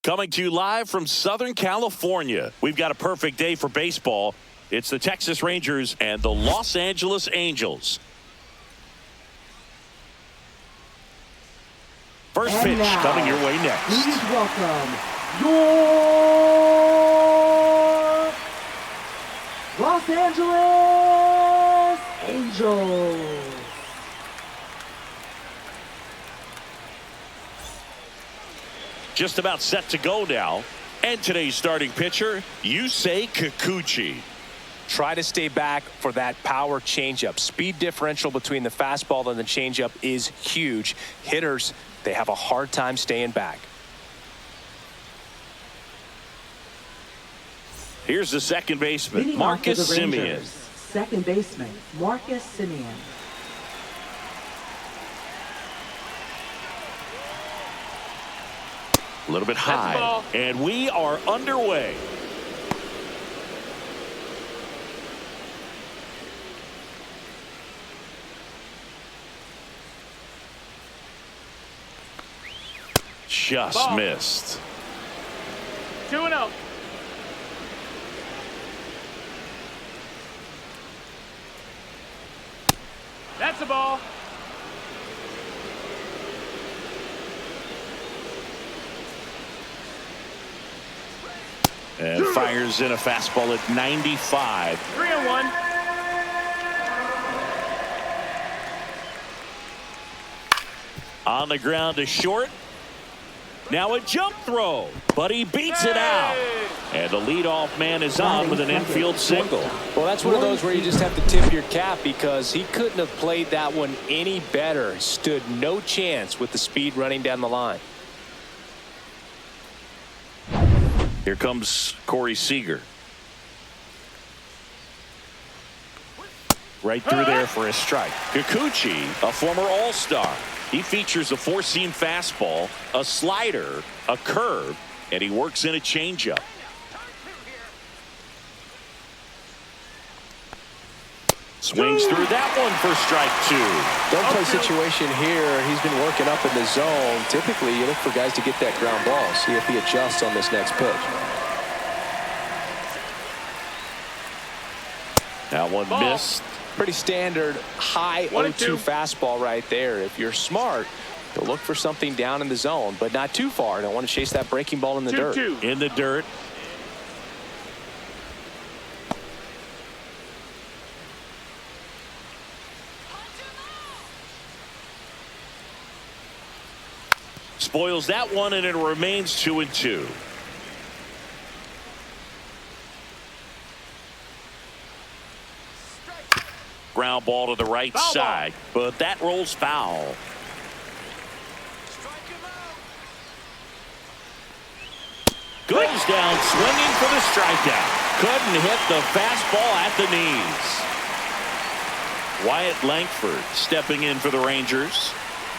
Coming to you live from Southern California. We've got a perfect day for baseball. It's the Texas Rangers and the Los Angeles Angels. First pitch coming your way next. Please welcome your Los Angeles Angels. Just about set to go now. And today's starting pitcher, Yusei Kikuchi. Try to stay back for that power changeup. Speed differential between the fastball and the changeup is huge. Hitters, they have a hard time staying back. Here's the second baseman, Marcus Semien. Second baseman, Marcus Semien. A little bit high, and we are underway. Just missed. 2-0. That's a ball. And fires in a fastball at 95. 3-1. On the ground to short. Now a jump throw, but he beats it out. And the leadoff man is on with an infield single. Well, that's one of those where you just have to tip your cap because he couldn't have played that one any better. Stood no chance with the speed running down the line. Here comes Corey Seager. Right through there for a strike. Kikuchi, a former All-Star. He features a four-seam fastball, a slider, a curve, and he works in a changeup. Swings through that one for strike two. Don't play situation here. He's been working up in the zone. Typically, you look for guys to get that ground ball. See if he adjusts on this next pitch. That one missed. Pretty standard high 0-2 fastball right there. If you're smart, you'll look for something down in the zone, but not too far. Don't want to chase that breaking ball in the dirt. In the dirt. Spoils that one, and it remains 2-2. Ground ball to the right side, but that rolls foul. Goes down swinging for the strikeout. Couldn't hit the fastball at the knees. Wyatt Langford stepping in for the Rangers.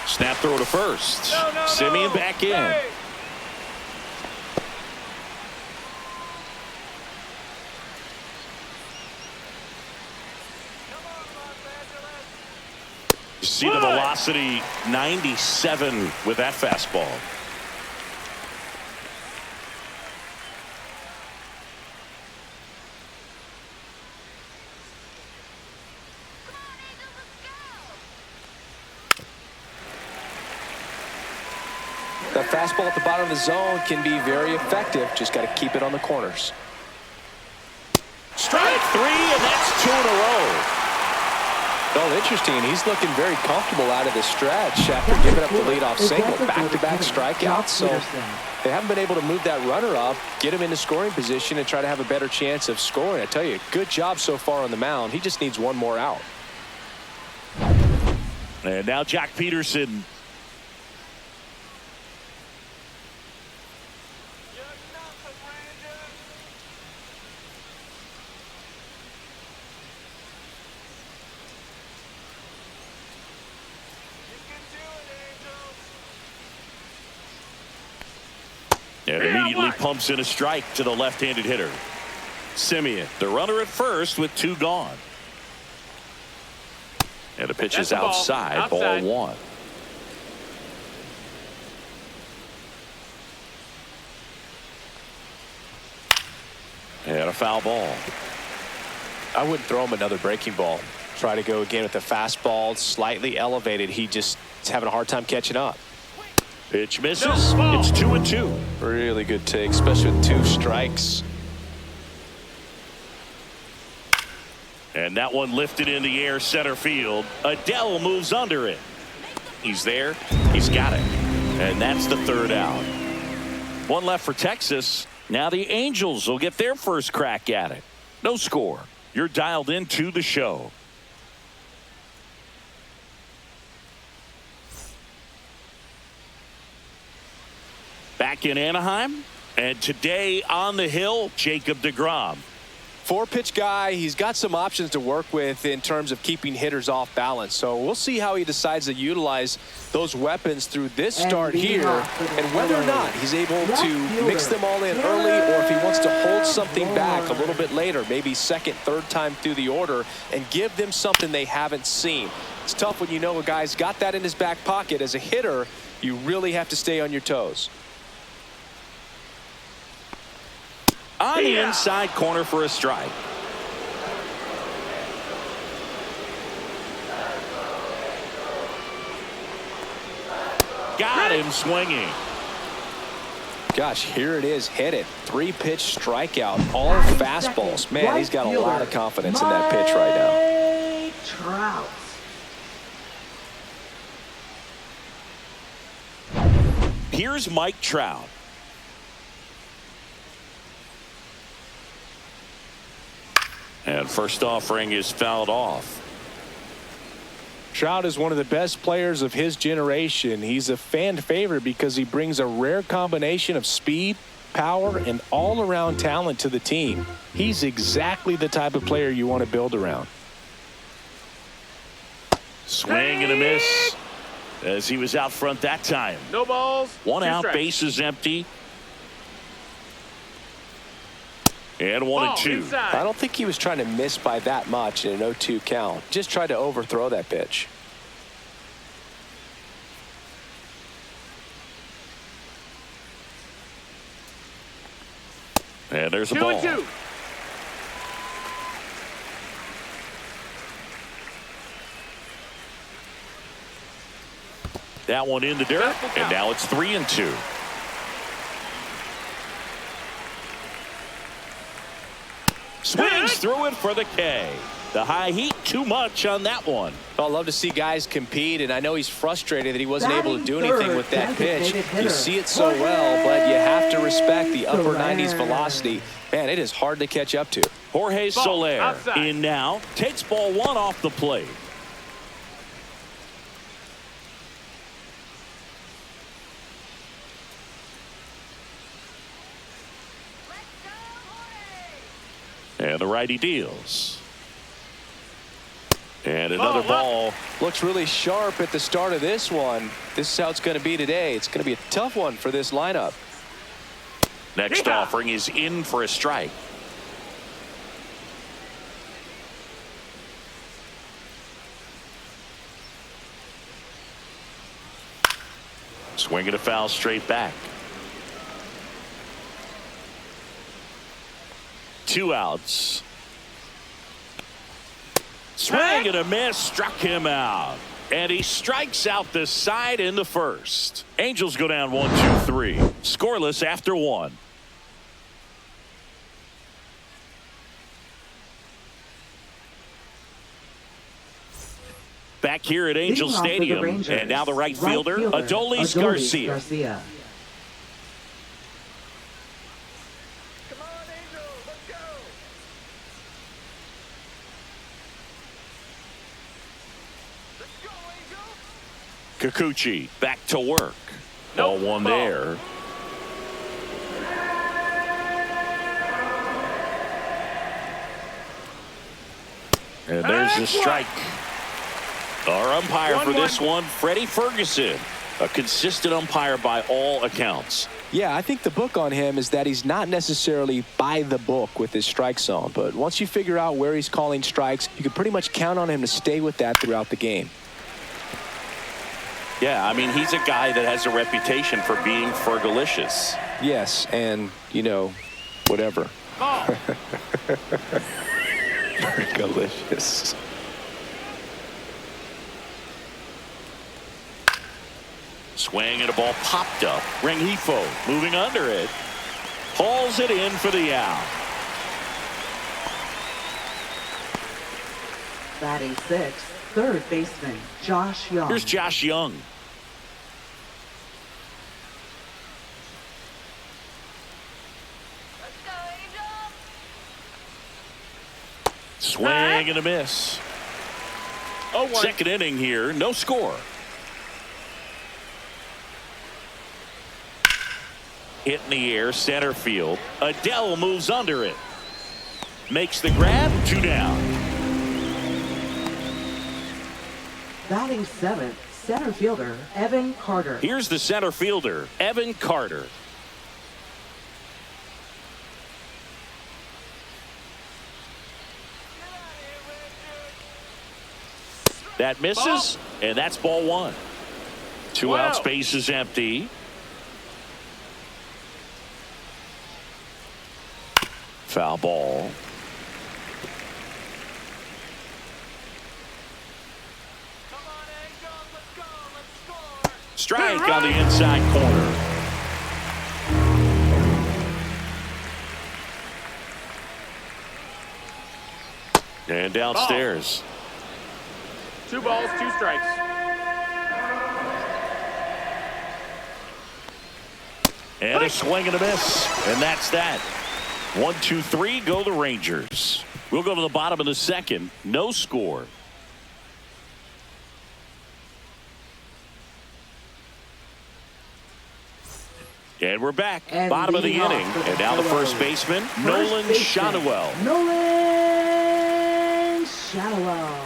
Snap throw to first. Semien back in. Hey. You see the velocity 97 with that fastball. That fastball at the bottom of the zone can be very effective. Just got to keep it on the corners. Strike three, and that's 2 in a row. Well, interesting. He's looking very comfortable out of the stretch after giving up the leadoff single. Back-to-back strikeouts. So they haven't been able to move that runner up, get him into scoring position, and try to have a better chance of scoring. I tell you, good job so far on the mound. He just needs one more out. And now Jack Peterson. And immediately pumps in a strike to the left-handed hitter. Semien, the runner at first with 2 gone. And the pitch is outside, ball 1. And a foul ball. I wouldn't throw him another breaking ball. Try to go again with the fastball, slightly elevated. He just is having a hard time catching up. Pitch misses. It's 2-2. Really good take, especially with 2 strikes. And that one lifted in the air center field. Adele moves under it. He's there. He's got it. And that's the 3rd out. One left for Texas. Now the Angels will get their first crack at it. No score. You're dialed into the show. Back in Anaheim. And today on the hill, Jacob deGrom. 4-pitch guy. He's got some options to work with in terms of keeping hitters off balance. So we'll see how he decides to utilize those weapons through this start here, and whether or not he's able to mix them all in early, or if he wants to hold something back a little bit later, maybe second, third time through the order, and give them something they haven't seen. It's tough when you know a guy's got that in his back pocket. As a hitter, you really have to stay on your toes. On the inside corner for a strike. Got him swinging. Gosh, here it is. Hit it. 3-pitch strikeout. All fastballs. Man, he's got a lot of confidence in that pitch right now. Trout. Here's Mike Trout. And first offering is fouled off. Trout is one of the best players of his generation. He's a fan favorite because he brings a rare combination of speed, power, and all-around talent to the team. He's exactly the type of player you want to build around. Swing and a miss as he was out front that time. No balls. 1 out, strikes. base is empty. And 1-2. I don't think he was trying to miss by that much in an 0-2 count. Just tried to overthrow that pitch. And there's a ball. 2-2. That one in the dirt, and now it's 3-2. Swings through it for the K. The high heat, too much on that one. I love to see guys compete, and I know he's frustrated that he wasn't able to do anything with that pitch. You see it so well, but you have to respect the upper 90s velocity. Man, it is hard to catch up to. Jorge Soler in now, takes ball 1 off the plate. And the righty deals. And another ball. Looks really sharp at the start of this one. This is how it's going to be today. It's going to be a tough one for this lineup. Next offering is in for a strike. Swinging a foul straight back. 2 outs. Swing and a miss, struck him out. And he strikes out the side in the first. Angels go down 1-2-3. Scoreless after 1. Back here at Angel Stadium. And now the right fielder, Adolis Garcia. Kikuchi back to work. Ball 1 there. And there's the strike. Our umpire for this one, Freddie Ferguson. A consistent umpire by all accounts. Yeah, I think the book on him is that he's not necessarily by the book with his strike zone. But once you figure out where he's calling strikes, you can pretty much count on him to stay with that throughout the game. Yeah, I mean, he's a guy that has a reputation for being Fergalicious. Yes, and, you know, whatever. Ball. Delicious. Swing and a ball popped up. Rengifo moving under it. Hauls it in for the out. Batting sixth, third baseman Josh Young. Here's Josh Young. Swing and a miss. Oh, one. Second inning here, no score. Hit in the air, center field. Adele moves under it. Makes the grab, 2 down. Batting seventh, center fielder Evan Carter. Here's the center fielder, Evan Carter. That misses, and that's ball 1. 2 outs, base is empty. Foul ball. Strike on the inside corner. And downstairs. 2 balls, 2 strikes. And a swing and a miss. And that's that. 1, 2, 3, go the Rangers. We'll go to the bottom of the second. No score. And we're back. And Bottom of the leading off inning. for the And now the Phillies. first baseman, First Nolan baseman, Shadowell. Nolan Shadowell.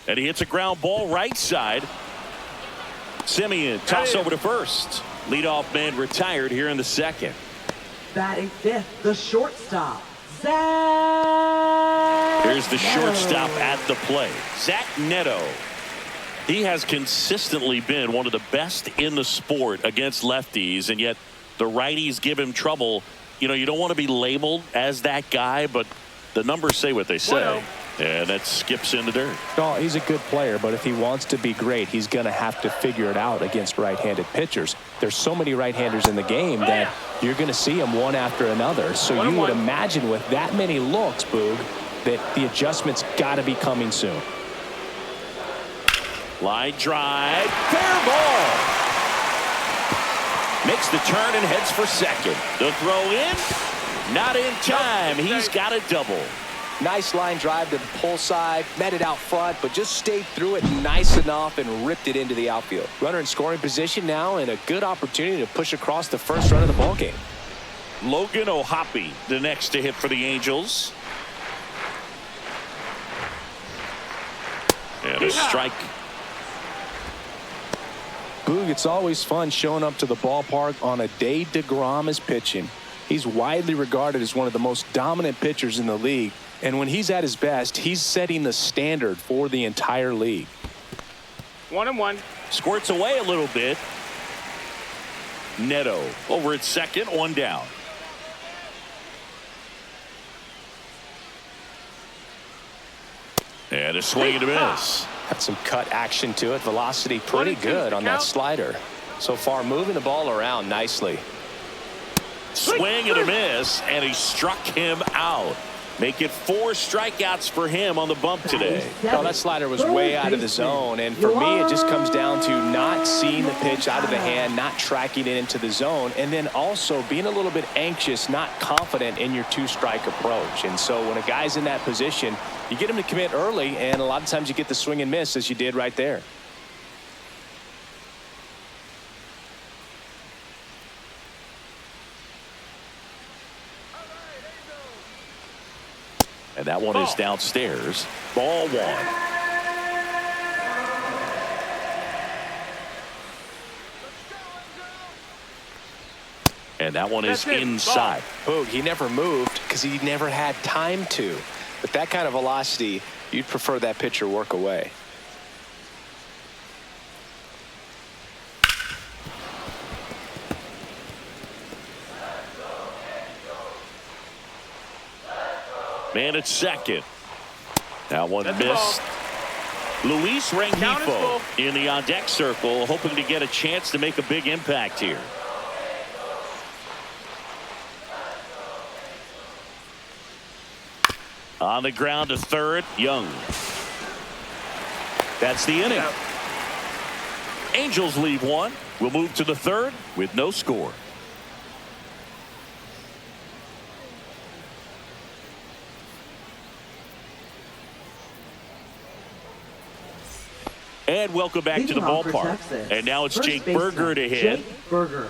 And he hits a ground ball right side. Simeon toss over to first. Leadoff man retired here in the second. Batting fifth, the shortstop Zach. Here's the Neto. shortstop at the plate, Zach Neto. He has consistently been one of the best in the sport against lefties, and yet the righties give him trouble. You know, you don't want to be labeled as that guy, but the numbers say what they say. And that skips in the dirt. No, he's a good player, but if he wants to be great, he's going to have to figure it out against right-handed pitchers. There's so many right-handers in the game that you're going to see them one after another. So you would imagine with that many looks, Boog, that the adjustment's got to be coming soon. Line drive, fair ball. Makes the turn and heads for second. The throw in, not in time. He's got a double. Nice line drive to the pull side, met it out front, but just stayed through it nice enough and ripped it into the outfield. Runner in scoring position now, and a good opportunity to push across the first run of the ball game. Logan O'Hoppe, the next to hit for the Angels. And a strike. Boog, it's always fun showing up to the ballpark on a day DeGrom is pitching. He's widely regarded as one of the most dominant pitchers in the league. And when he's at his best, he's setting the standard for the entire league. 1-1. Squirts away a little bit. Neto over at second, 1 down. And a swing and a miss. Got some cut action to it. Velocity pretty good on that slider. So far moving the ball around nicely. Swing and a miss, and he struck him out. Make it 4 strikeouts for him on the bump today. No, that slider was way out of the zone, and for me it just comes down to not seeing the pitch out of the hand, not tracking it into the zone, and then also being a little bit anxious, not confident in your 2-strike approach. And so when a guy's in that position, you get him to commit early, and a lot of times you get the swing and miss as you did right there. And that one is downstairs. Ball 1. And that one is inside. Boog, he never moved because he never had time to. But that kind of velocity, you'd prefer that pitcher work away. Man at second. That one That's the missed. Luis Count is Rengifo full. in the on-deck circle, hoping to get a chance to make a big impact here. On the ground to third, Young. That's the inning. Yeah. Angels leave one. We'll move to the third with no score. And welcome back to the ballpark. And now it's Jake Burger to hit. Jake Burger.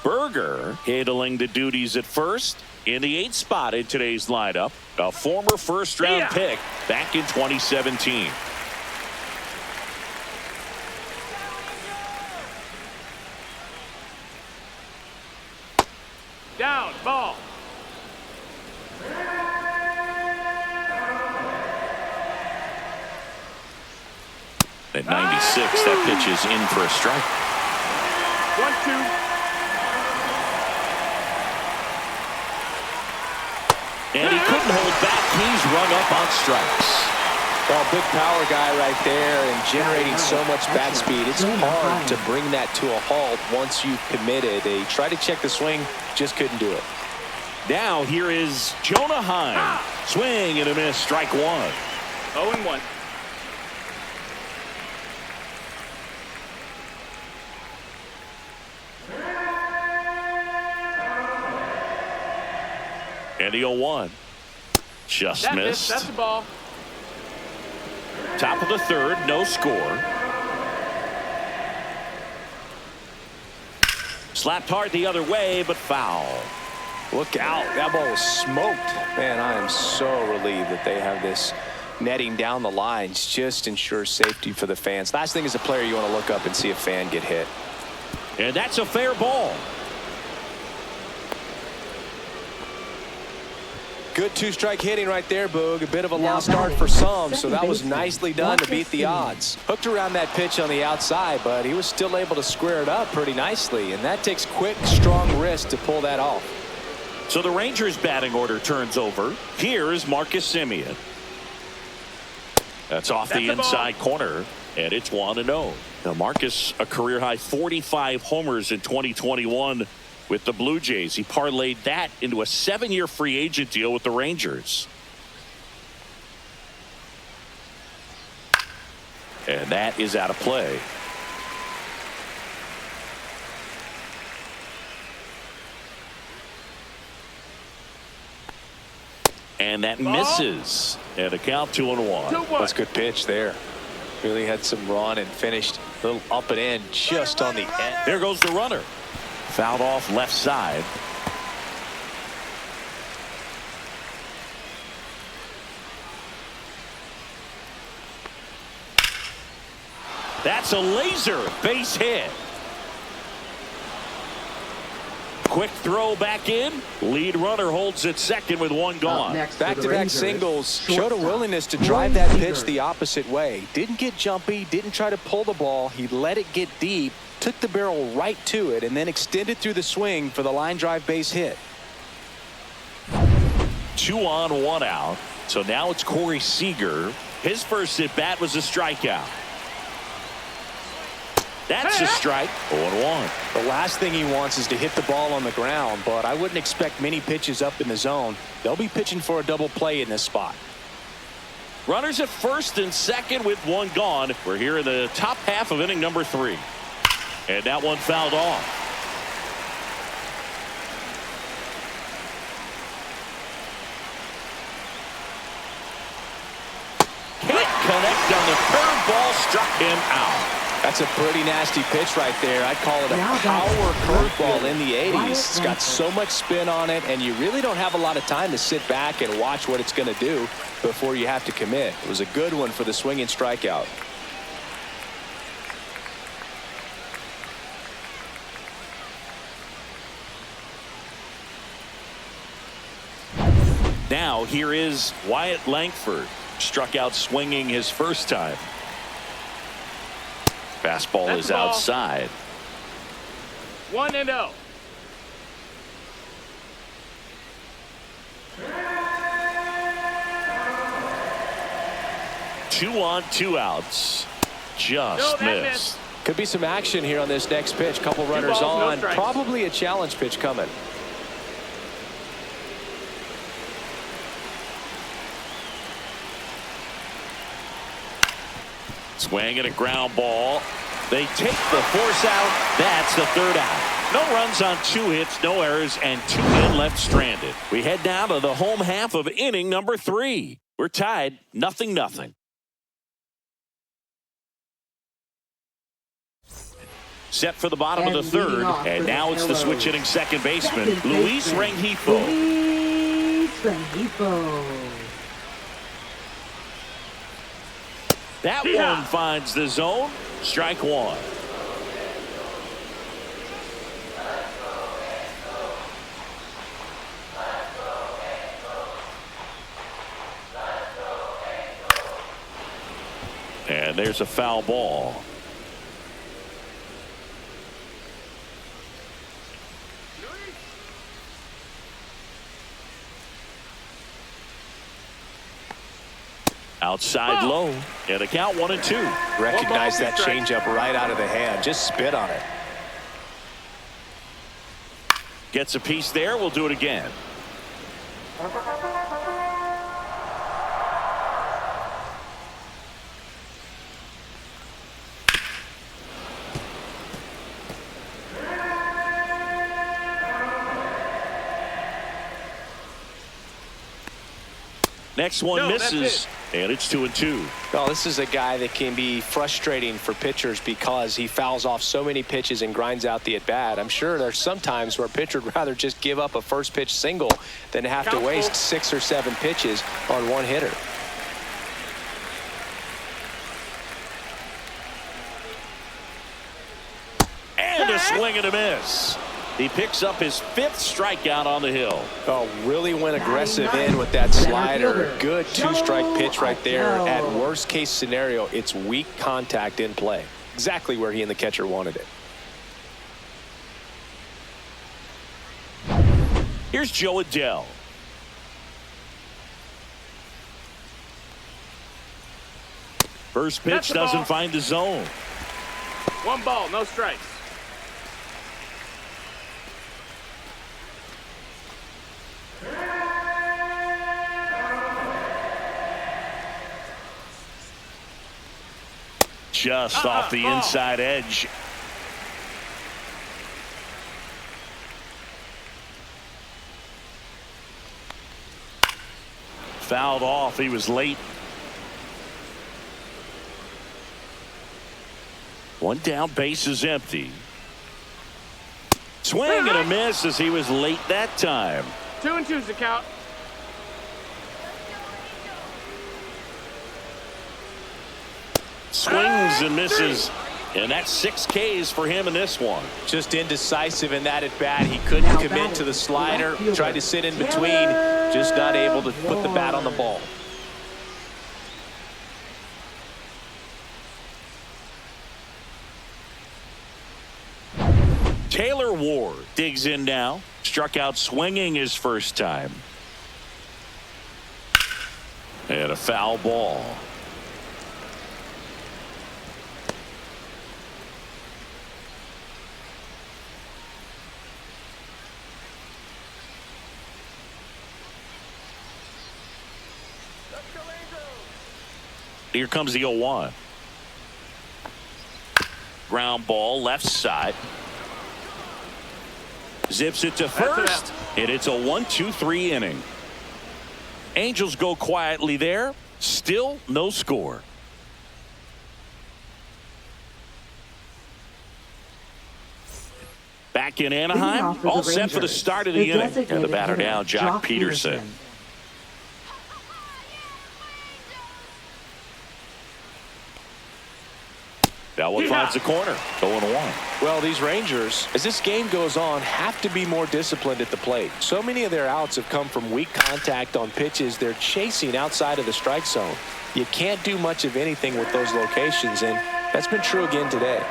Burger handling the duties at first in the 8th spot in today's lineup. A former first-round pick back in 2017. Down, ball. At 96, that pitch is in for a strike. 1-2. And he couldn't hold back. He's rung up on strikes. Well, big power guy right there and generating so much bat speed. It's hard to bring that to a halt once you've committed. They tried to check the swing, just couldn't do it. Now here is Jonah Heim. Swing and a miss, strike one. 0-1. And the 0-1. Just That missed. That's the ball. Top of the third, no score. Slapped hard the other way, but foul. Look out. That ball was smoked. Man, I am so relieved that they have this netting down the lines. Just ensures safety for the fans. Last thing as a player, you want to look up and see a fan get hit. And that's a fair ball. Good two-strike hitting right there, Boog. A bit of a lost art for some, so that was nicely done to beat the odds. Hooked around that pitch on the outside, but he was still able to square it up pretty nicely, and that takes quick, strong wrist to pull that off. So the Rangers batting order turns over. Here is Marcus Semien. That's off the inside corner, and it's 1-0. Now Marcus, a career-high 45 homers in 2021 with the Blue Jays. He parlayed that into a 7-year free agent deal with the Rangers. And that is out of play. And that misses. And a count 2-1. That's a good pitch there. Really had some run and finished a little up and in just on the end. There goes the runner. Fouled off left side. That's a laser base hit. Quick throw back in. Lead runner holds at second with one gone. Back-to-back singles. Showed a willingness to drive that pitch the opposite way. Didn't get jumpy. Didn't try to pull the ball. He let it get deep. Took the barrel right to it and then extended through the swing for the line drive base hit. 2 on, 1 out. So now it's Corey Seager. His first at bat was a strikeout. That's a strike. 0-1. The last thing he wants is to hit the ball on the ground, but I wouldn't expect many pitches up in the zone. They'll be pitching for a double play in this spot. Runners at first and second with one gone. We're here in the top half of inning number 3. And that one fouled off. Can't connect on the curveball, struck him out. That's a pretty nasty pitch right there. I'd call it a power curveball in the 80s. It's got so much spin on it, and you really don't have a lot of time to sit back and watch what it's going to do before you have to commit. It was a good one for the swinging strikeout. Now here is Wyatt Langford. Struck out swinging his first time. Fastball is outside. 1-0. 2 on 2 outs. Just missed. Could be some action here on this next pitch. Couple runners on. Probably a challenge pitch coming. Swing and a ground ball. They take the force out. That's the 3rd out. No runs on 2 hits, no errors, and 2 men left stranded. We head down to the home half of inning number 3. We're tied 0-0. Set for the bottom of the 3rd, and now it's the switch hitting second baseman, Luis Rengifo. Luis Rengifo. That one finds the zone. Strike 1. And there's a foul ball. Outside low, and a count 1-2. Recognize that changeup right out of the hand. Just spit on it. Gets a piece there. We'll do it again. Next one misses, and it's 2-2. Well, this is a guy that can be frustrating for pitchers because he fouls off so many pitches and grinds out the at-bat. I'm sure there's some times where a pitcher would rather just give up a first pitch single than have to waste 6 or 7 pitches on one hitter. And a swing and a miss. He picks up his 5th strikeout on the hill. Oh, really went aggressive in with that slider. Good 2-strike pitch right there. At worst case scenario, it's weak contact in play. Exactly where he and the catcher wanted it. Here's Joe Adell. First pitch doesn't find the zone. 1 ball, no strikes. Just off the inside edge. Fouled off. He was late. 1 down, base is empty. Swing and a miss as he was late that time. 2-2's the count. Swings and misses, and that's 6 Ks for him in this one. Just indecisive in that at bat. He couldn't commit to the slider. Tried to sit in between. Just not able to put the bat on the ball. Taylor Ward digs in now. Struck out swinging his first time. And a foul ball. Here comes the 0-1. Ground ball left side. Zips it to first, and it's a 1-2-3 inning. Angels go quietly there. Still no score. Back in Anaheim, all set for the start of the inning. And the batter now, Jock Peterson. That one finds the corner. 0-1. Well, these Rangers, as this game goes on, have to be more disciplined at the plate. So many of their outs have come from weak contact on pitches they're chasing outside of the strike zone. You can't do much of anything with those locations, and that's been true again today.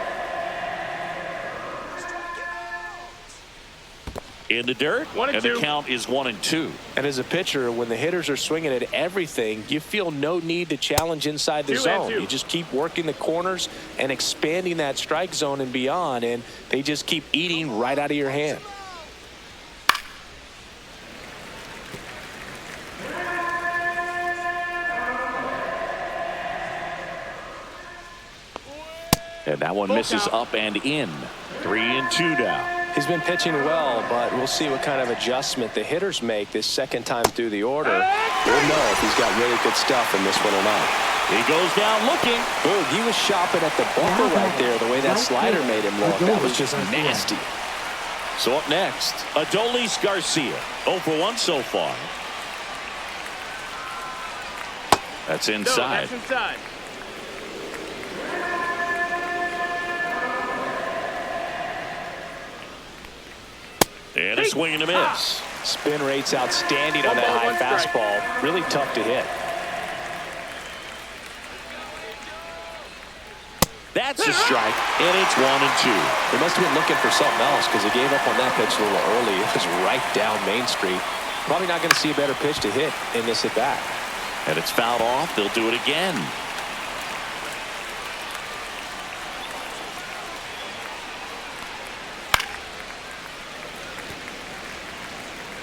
in the dirt, One and and two. the count is 1-2. And as a pitcher, when the hitters are swinging at everything, you feel no need to challenge inside the 2-2. zone. You just keep working the corners and expanding that strike zone and beyond, and they just keep eating right out of your hand. And that one misses up and in. 3-2 now. He's been pitching well, but we'll see what kind of adjustment the hitters make this second time through the order. We'll know if he's got really good stuff in this one or not. He goes down looking. Boog, he was shopping at the bunker right there, the way that slider made him look. That was just nasty. So up next, Adolis Garcia. 0 for 1 so far. That's No, inside. that's inside. And a swing and a miss. Spin rate's outstanding on that One ball, high one strike. fastball. Really tough to hit. That's a strike, and it's 1-2. He must have been looking for something else because he gave up on that pitch a little early. It was right down Main Street. Probably not going to see a better pitch to hit in this at bat. And it's fouled off. They'll do it again.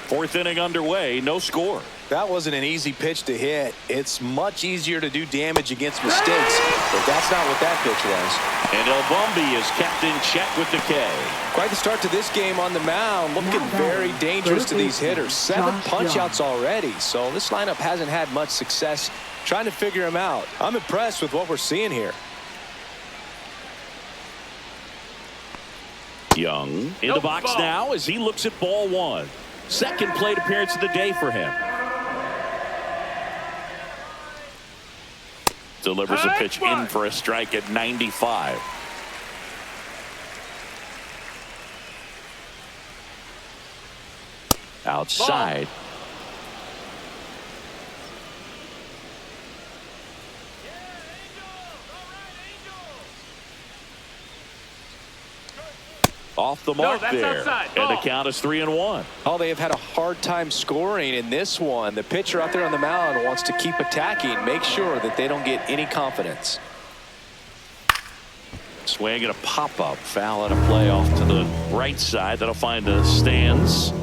Fourth inning underway, no score. That wasn't an easy pitch to hit. It's much easier to do damage against mistakes, but that's not what that pitch was. And El Bombi is kept in check with the K. Quite the start to this game on the mound. Looking very dangerous to these hitters. 7 punch-outs already, so this lineup hasn't had much success trying to figure him out. I'm impressed with what we're seeing here. Young in Nope, the box ball. now as he looks at ball one. Second plate appearance of the day for him. Delivers a pitch in for a strike at 95. Outside. Off the mark that's there. outside. And the Ball. count is 3-1. Oh, they have had a hard time scoring in this one. The pitcher out there on the mound wants to keep attacking, make sure that they don't get any confidence. Swing and a pop-up. Foul and a play off to the right side. That'll find the stands.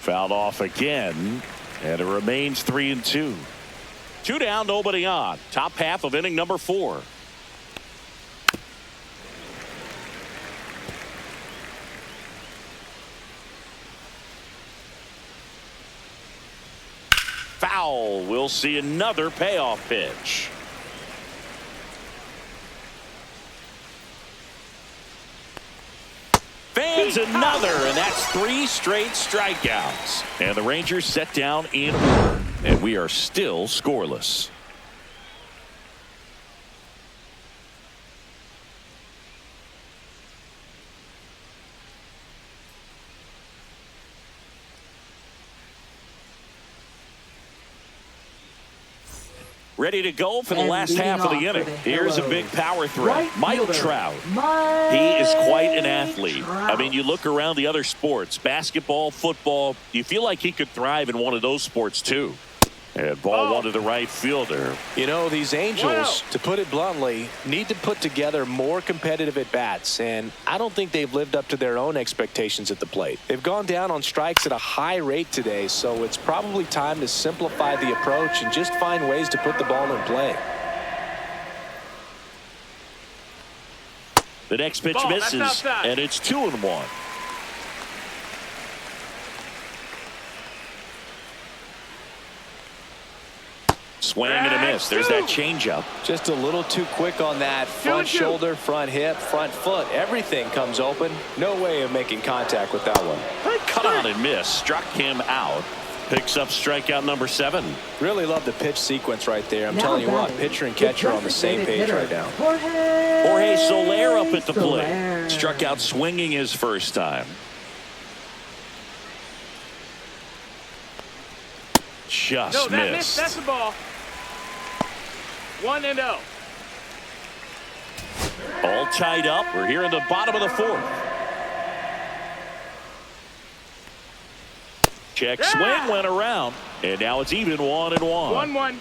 Fouled off again. And it remains 3-2. 2 down, nobody on. Top half of inning number 4. Foul. We'll see another payoff pitch. Fans another, and that's 3 straight strikeouts. And the Rangers set down in order, and we are still scoreless. Ready to go for the And last leading half of the off for inning. the Here's a big Hellos. power threat. Right Mike fielder, Trout. Mike He is quite an athlete. Trout. I mean, you look around the other sports, basketball, football, you feel like he could thrive in one of those sports too. And ball one to the right fielder. You know, these Angels, Wow. to put it bluntly, need to put together more competitive at-bats, and I don't think they've lived up to their own expectations at the plate. They've gone down on strikes at a high rate today, so it's probably time to simplify the approach and just find ways to put the ball in play. The next pitch Ball, that's misses, outside. and it's 2-1. Swing and a miss. There's that changeup. Just a little too quick on that. Front 2-2. shoulder, front hip, front foot. Everything comes open. No way of making contact with that one. Cut on and miss. Struck him out. Picks up strikeout number 7. Really love the pitch sequence right there. I'm Now telling you what, batting, pitcher and catcher on the same page right now. Jorge Soler up at the Soler. plate. Struck out swinging his first time. Just No, that missed. missed. That's the ball. 1-0. All tied up. We're here in the bottom of the fourth. Check swing went around, and now it's even 1-1. 1-1.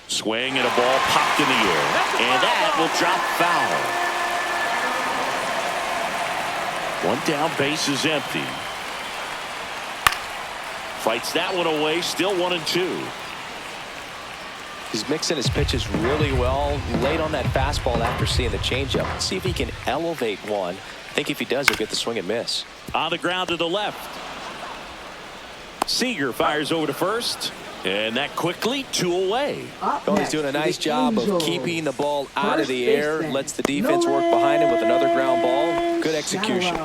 Swing and a ball popped in the air, and that will drop foul. One down, base is empty. Fights that one away, still 1-2. He's mixing his pitches really well. Late on that fastball after seeing the changeup. Let's see if he can elevate one. I think if he does, he'll get the swing and miss. On the ground to the left. Seager fires over to first. And that quickly, 2 away. Oh, he's doing a nice job of keeping the ball out of the air. Lets the defense work behind him with another ground ball. Good execution.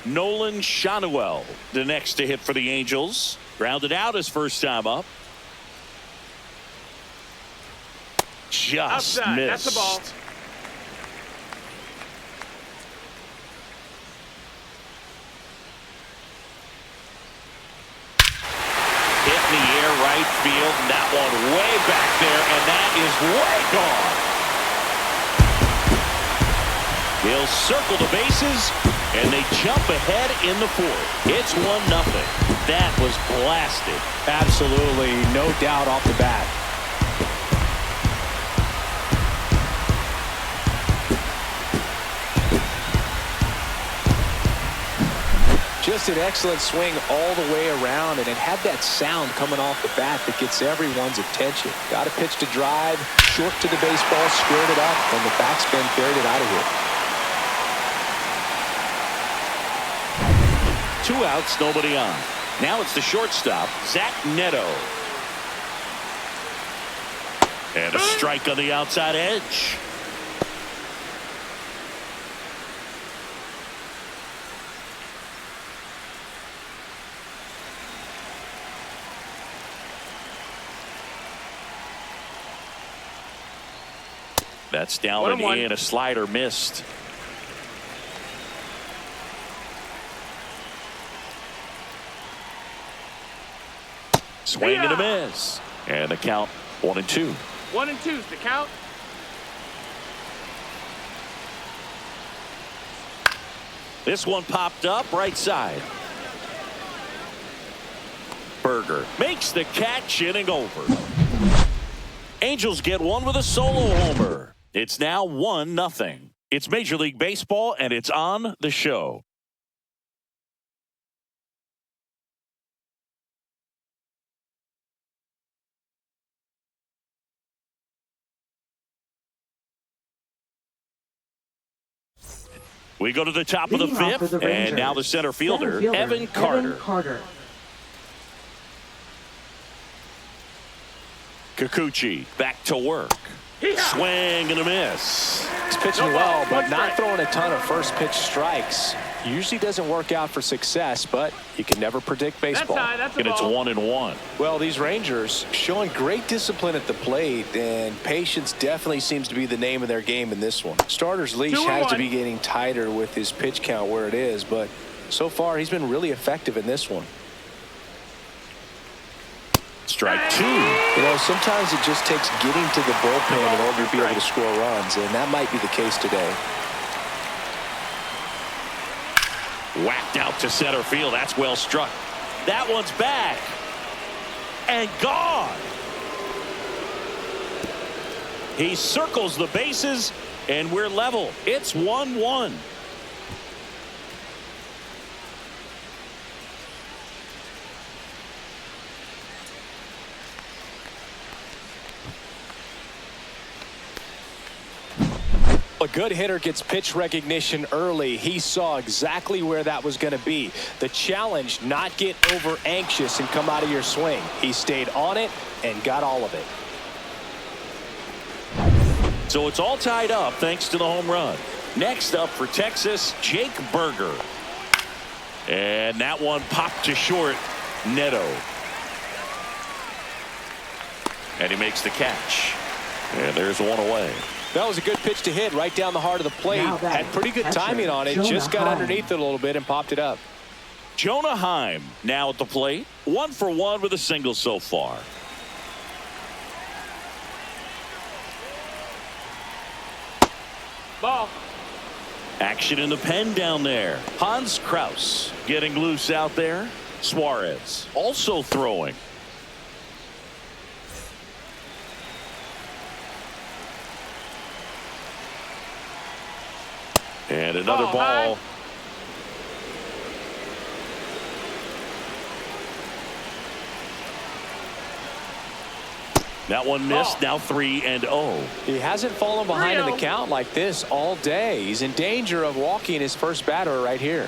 Nolan Shanuel, the next to hit for the Angels. Grounded out his first time up. Just Outside. missed. That's the ball. Hit in the air, right field, and that one way back there, and that is way gone. He'll circle the bases, and they jump ahead in the fourth. It's 1-0. That was blasted. Absolutely, no doubt off the bat. Just an excellent swing all the way around, and it had that sound coming off the bat that gets everyone's attention. Got a pitch to drive, short to the baseball, squared it up, and the backspin carried it out of here. 2 outs, nobody on. Now it's the shortstop, Zach Neto. And a strike on the outside edge. That's down and in. A slider missed. Swing and a miss. And the count 1-2. 1-2's the count. This one popped up right side. Berger makes the catch, inning over. Angels get one with a solo homer. It's now 1-0. It's Major League Baseball, and it's on the show. We go to the top of the fifth, and now the center fielder, Evan Carter. Kikuchi back to work. Swing and a miss. He's pitching well, but not throwing a ton of first pitch strikes. Usually doesn't work out for success, but you can never predict baseball. And it's 1-1. Well, these Rangers showing great discipline at the plate, and patience definitely seems to be the name of their game in this one. Starter's leash has to be getting tighter with his pitch count where it is, but so far he's been really effective in this one. Strike 2. You know, sometimes it just takes getting to the bullpen in order to be able to score runs, and that might be the case today. Whacked out to center field. That's well struck. That one's back. And gone. He circles the bases, and we're level. It's 1-1. A good hitter gets pitch recognition early. He saw exactly where that was going to be. The challenge, not get over anxious and come out of your swing. He stayed on it and got all of it. So it's all tied up thanks to the home run. Next up for Texas, Jake Berger. And that one popped to short. Neto. And he makes the catch. And there's one away. That was a good pitch to hit right down the heart of the plate. Had pretty good timing on it. Just got underneath it a little bit and popped it up. Jonah Heim now at the plate. 1 for 1 with a single so far. Ball. Action in the pen down there. Hans Kraus getting loose out there. Suarez also throwing. And another ball. High. That one missed. Now 3-0. He hasn't fallen behind in the 3-0. count like this all day. He's in danger of walking his first batter right here.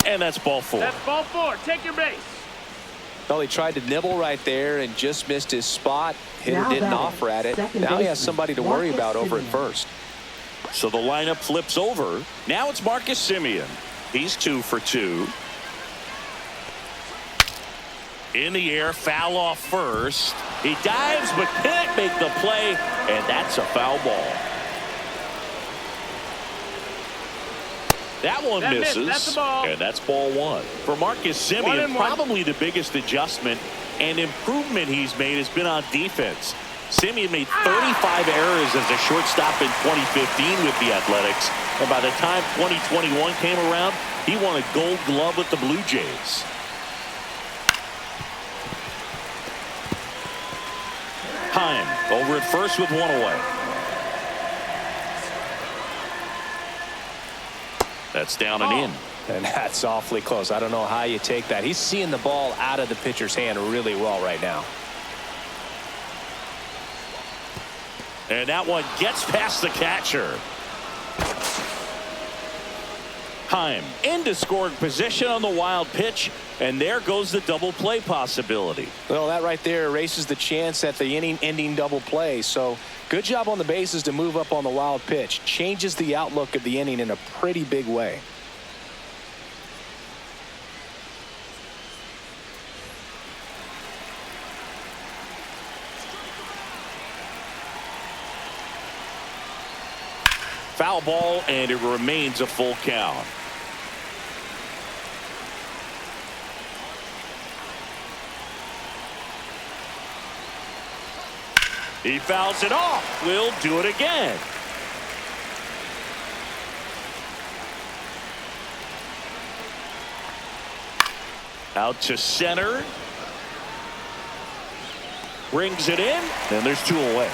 And that's ball 4. That's ball 4. Take your base. Well, he tried to nibble right there and just missed his spot. Hitter Now didn't batting, offer at it. second Now he has baseman, somebody to worry Marcus about over at Semien. first. So the lineup flips over. Now it's Marcus Semien. He's 2 for 2. In the air, foul off first. He dives but can't make the play, and that's a foul ball. That one That missed. misses, That's a ball. and that's ball 1. For Marcus Semien, 1-1. probably the biggest adjustment and improvement he's made has been on defense. Semien made 35 errors as a shortstop in 2015 with the Athletics, and by the time 2021 came around, he won a Gold Glove with the Blue Jays. Heim over at first with 1 away. That's down and in. And that's awfully close. I don't know how you take that. He's seeing the ball out of the pitcher's hand really well right now. And that one gets past the catcher. Heim into scoring position on the wild pitch, and there goes the double play possibility. Well, that right there erases the chance at the inning-ending double play. So good job on the bases to move up on the wild pitch. Changes the outlook of the inning in a pretty big way. Foul ball, and it remains a full count. He fouls it off. We'll do it again. Out to center. Brings it in, and there's 2 away.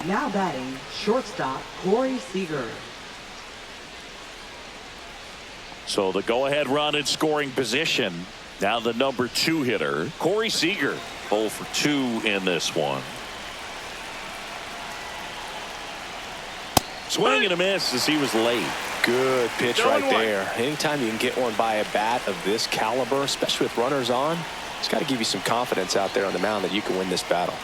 Now batting, shortstop Corey Seager. So the go-ahead run in scoring position. Now the number 2 hitter, Corey Seager, 0 for 2 in this one. Swing and a miss as he was late. Good pitch right 0-1. there. Anytime you can get one by a bat of this caliber, especially with runners on, it's got to give you some confidence out there on the mound that you can win this battle.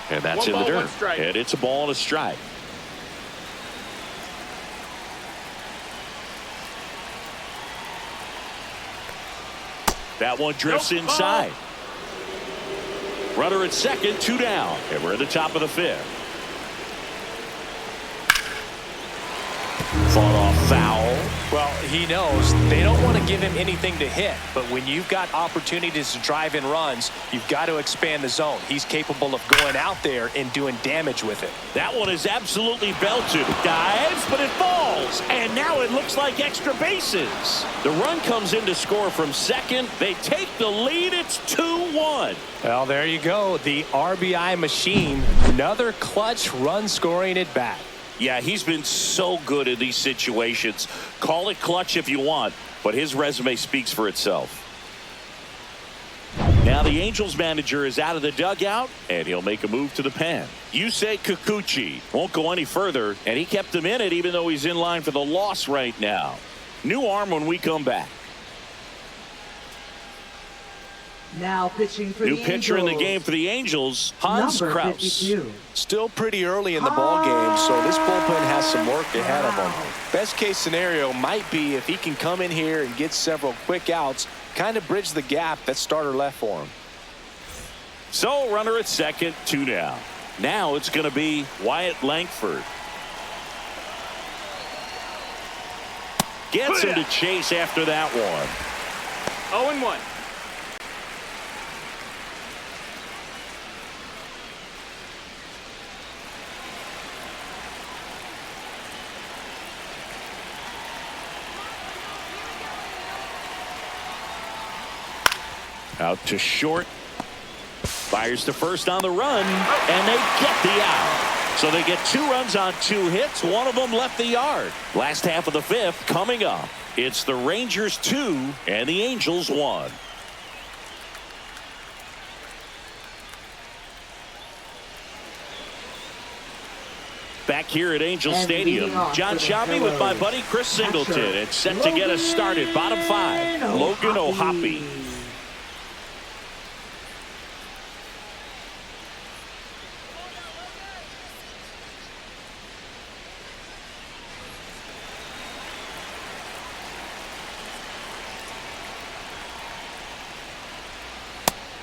And that's 1 in the ball, 1 dirt. strike. And it's a ball and a strike. That one drifts Nope, inside. Runner at second, 2 down. And we're at the top of the 5th. Fought off foul. Well, he knows they don't want to give him anything to hit, but when you've got opportunities to drive in runs, you've got to expand the zone. He's capable of going out there and doing damage with it. That one is absolutely belted. Dives, but it falls. And now it looks like extra bases. The run comes in to score from second. They take the lead. It's 2-1. Well, there you go. The RBI machine. Another clutch run scoring at bat. Yeah, he's been so good in these situations. Call it clutch if you want, but his resume speaks for itself. Now the Angels manager is out of the dugout, and he'll make a move to the pen. Yusei Kikuchi won't go any further, and he kept him in it even though he's in line for the loss right now. New arm when we come back. Now pitching for New the pitcher in the Angels, game for the Angels, Hans number Kraus. 52. Still pretty early in the ball game, so this bullpen has some work ahead of him. Best case scenario might be if he can come in here and get several quick outs, kind of bridge the gap that starter left for him. So runner at second, 2 down. Now it's going to be Wyatt Langford. Gets him to chase after that one. 0-1. Out to short. Fires to first on the run, and they get the out. So they get 2 runs on 2 hits. One of them left the yard. Last half of the 5th coming up. It's the Rangers 2 and the Angels 1. Back here at Angel Stadium, John Sciambi with my buddy Chris Singleton. It's set to get us started. Bottom 5, Logan O'Hoppe.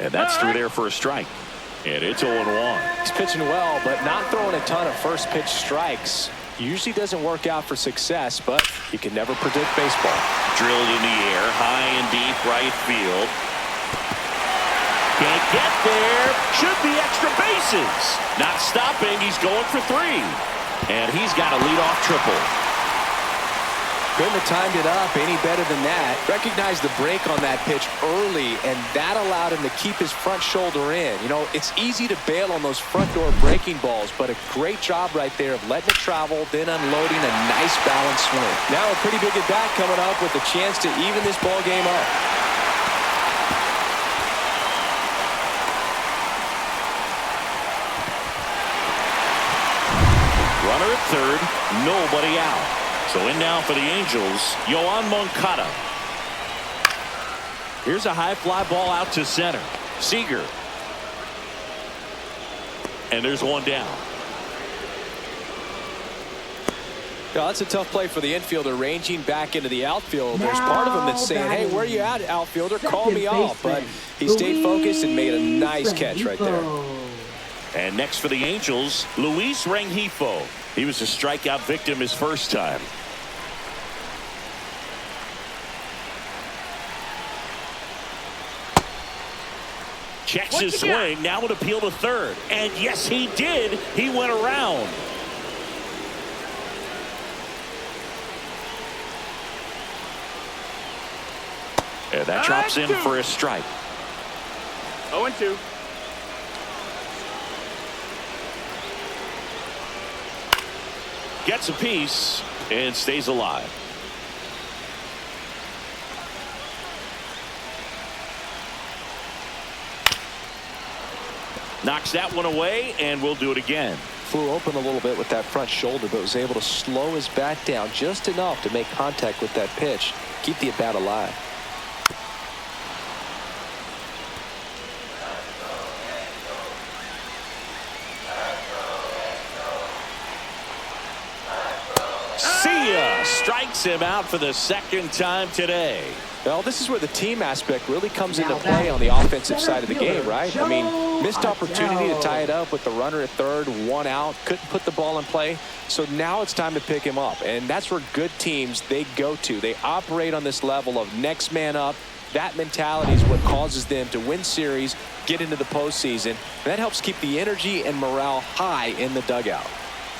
And that's through there for a strike. And it's 0-1. He's pitching well, but not throwing a ton of first pitch strikes. Usually doesn't work out for success, but you can never predict baseball. Drilled in the air, high and deep right field. Can't get there. Should be extra bases. Not stopping. He's going for 3. And he's got a leadoff triple. Couldn't have timed it up any better than that. Recognized the break on that pitch early, and that allowed him to keep his front shoulder in. You know, it's easy to bail on those front door breaking balls, but a great job right there of letting it travel, then unloading a nice balanced swing. Now a pretty big at bat coming up with a chance to even this ball game up. Runner at third, nobody out. So in now for the Angels, Yoan Moncada. Here's a high fly ball out to center. Seager. And there's 1 down. Yeah, that's a tough play for the infielder, ranging back into the outfield. There's part of him that's saying, hey, where are you at, outfielder? Call me off. But he stayed focused and made a nice catch right there. And next for the Angels, Luis Rengifo. He was a strikeout victim his first time. Checks his swing. Now would appeal to third. And yes, he did. He went around. And that drops in for a strike. 0-2. Gets a piece and stays alive. Knocks that one away, and we'll do it again. Flew open a little bit with that front shoulder, but was able to slow his bat down just enough to make contact with that pitch. Keep the at bat alive. Strikes him out for the 2nd time today. Well, this is where the team aspect really comes into play on the offensive side of the game, right? I mean, missed opportunity to tie it up with the runner at third, 1 out, couldn't put the ball in play. So now it's time to pick him up, and that's where good teams, they go to. They operate on this level of next man up. That mentality is what causes them to win series, get into the postseason, and that helps keep the energy and morale high in the dugout.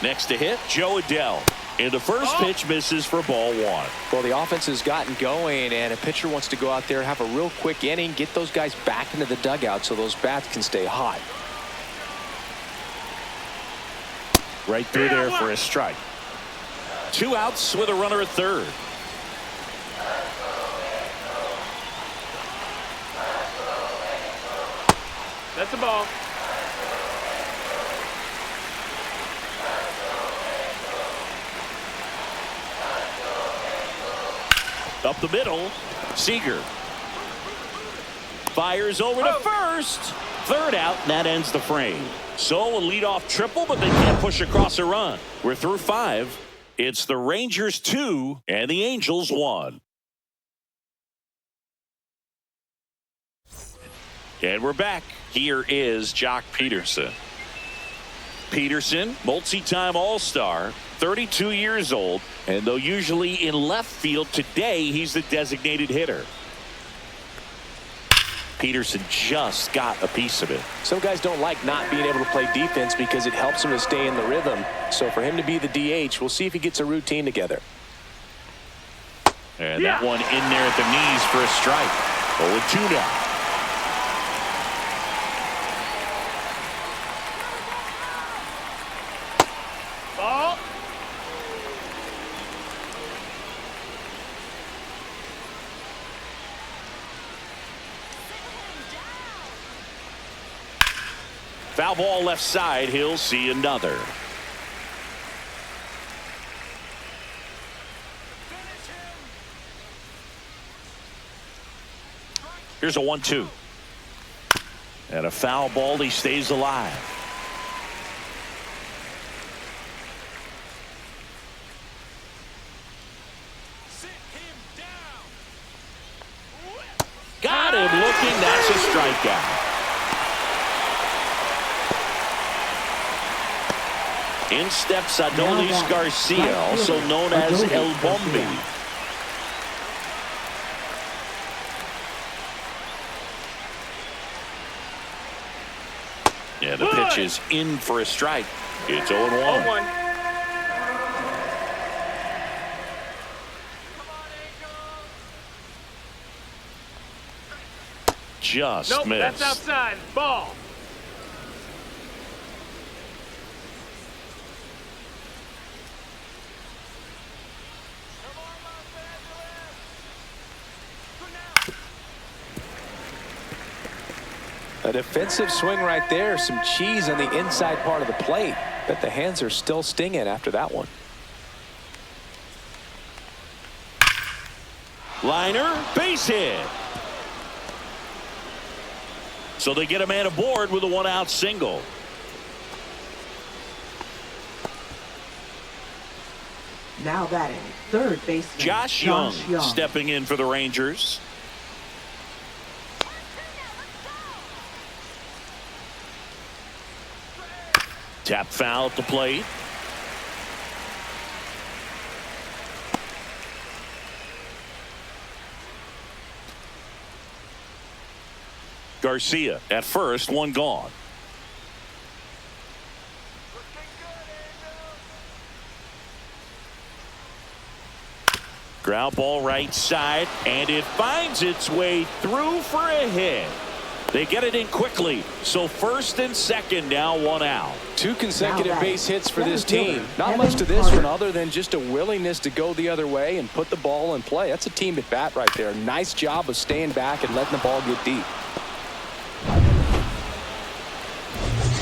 Next to hit, Joe Adell. And the first pitch misses for ball 1. Well, the offense has gotten going, and a pitcher wants to go out there, have a real quick inning, get those guys back into the dugout so those bats can stay hot. Right through there for a strike. 2 outs with a runner at third. That's the ball. Up the middle, Seager fires over to first. 3rd out, and that ends the frame. So a leadoff triple, but they can't push across a run. We're through 5. It's the Rangers 2 and the Angels 1. And we're back. Here is Jock Peterson. Peterson, multi-time All-Star, 32 years old, and though usually in left field, today he's the designated hitter. Peterson just got a piece of it. Some guys don't like not being able to play defense because it helps them to stay in the rhythm. So for him to be the DH, we'll see if he gets a routine together. And that one in there at the knees for a strike. 0-2 now. Ball. Foul ball left side. He'll see another. Here's a 1-2. And a foul ball. He stays alive. Got him looking. That's a strikeout. In steps Adolis Garcia, also known as El Bombi. Yeah, the pitch is in for a strike. It's 0-1. Just nope, missed. That's outside. Ball. A defensive swing right there. Some cheese on the inside part of the plate. But the hands are still stinging after that one. Liner, base hit. So they get a man aboard with a one-out single. Now batting, third baseman Josh Young stepping in for the Rangers. Tap foul at the plate. Garcia at first, one gone. Ground ball right side, and it finds its way through for a hit. They get it in quickly, so first and second now, one out. 2 consecutive base hits for this team. Not much to this one other than just a willingness to go the other way and put the ball in play. That's a team at bat right there. Nice job of staying back and letting the ball get deep.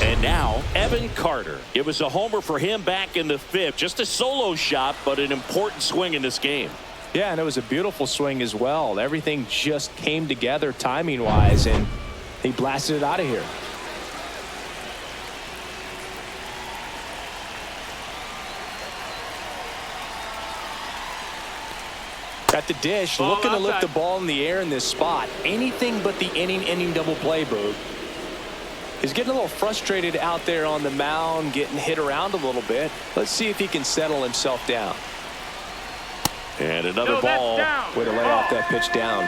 And now Evan Carter. It was a homer for him back in the 5th. Just a solo shot, but an important swing in this game. Yeah, and it was a beautiful swing as well. Everything just came together timing-wise, and he blasted it out of here. At the dish, ball looking to lift outside. the ball in the air in this spot. Anything but the inning double play, Boog. He's getting a little frustrated out there on the mound, getting hit around a little bit. Let's see if he can settle himself down. And another ball. Way to lay off that pitch down.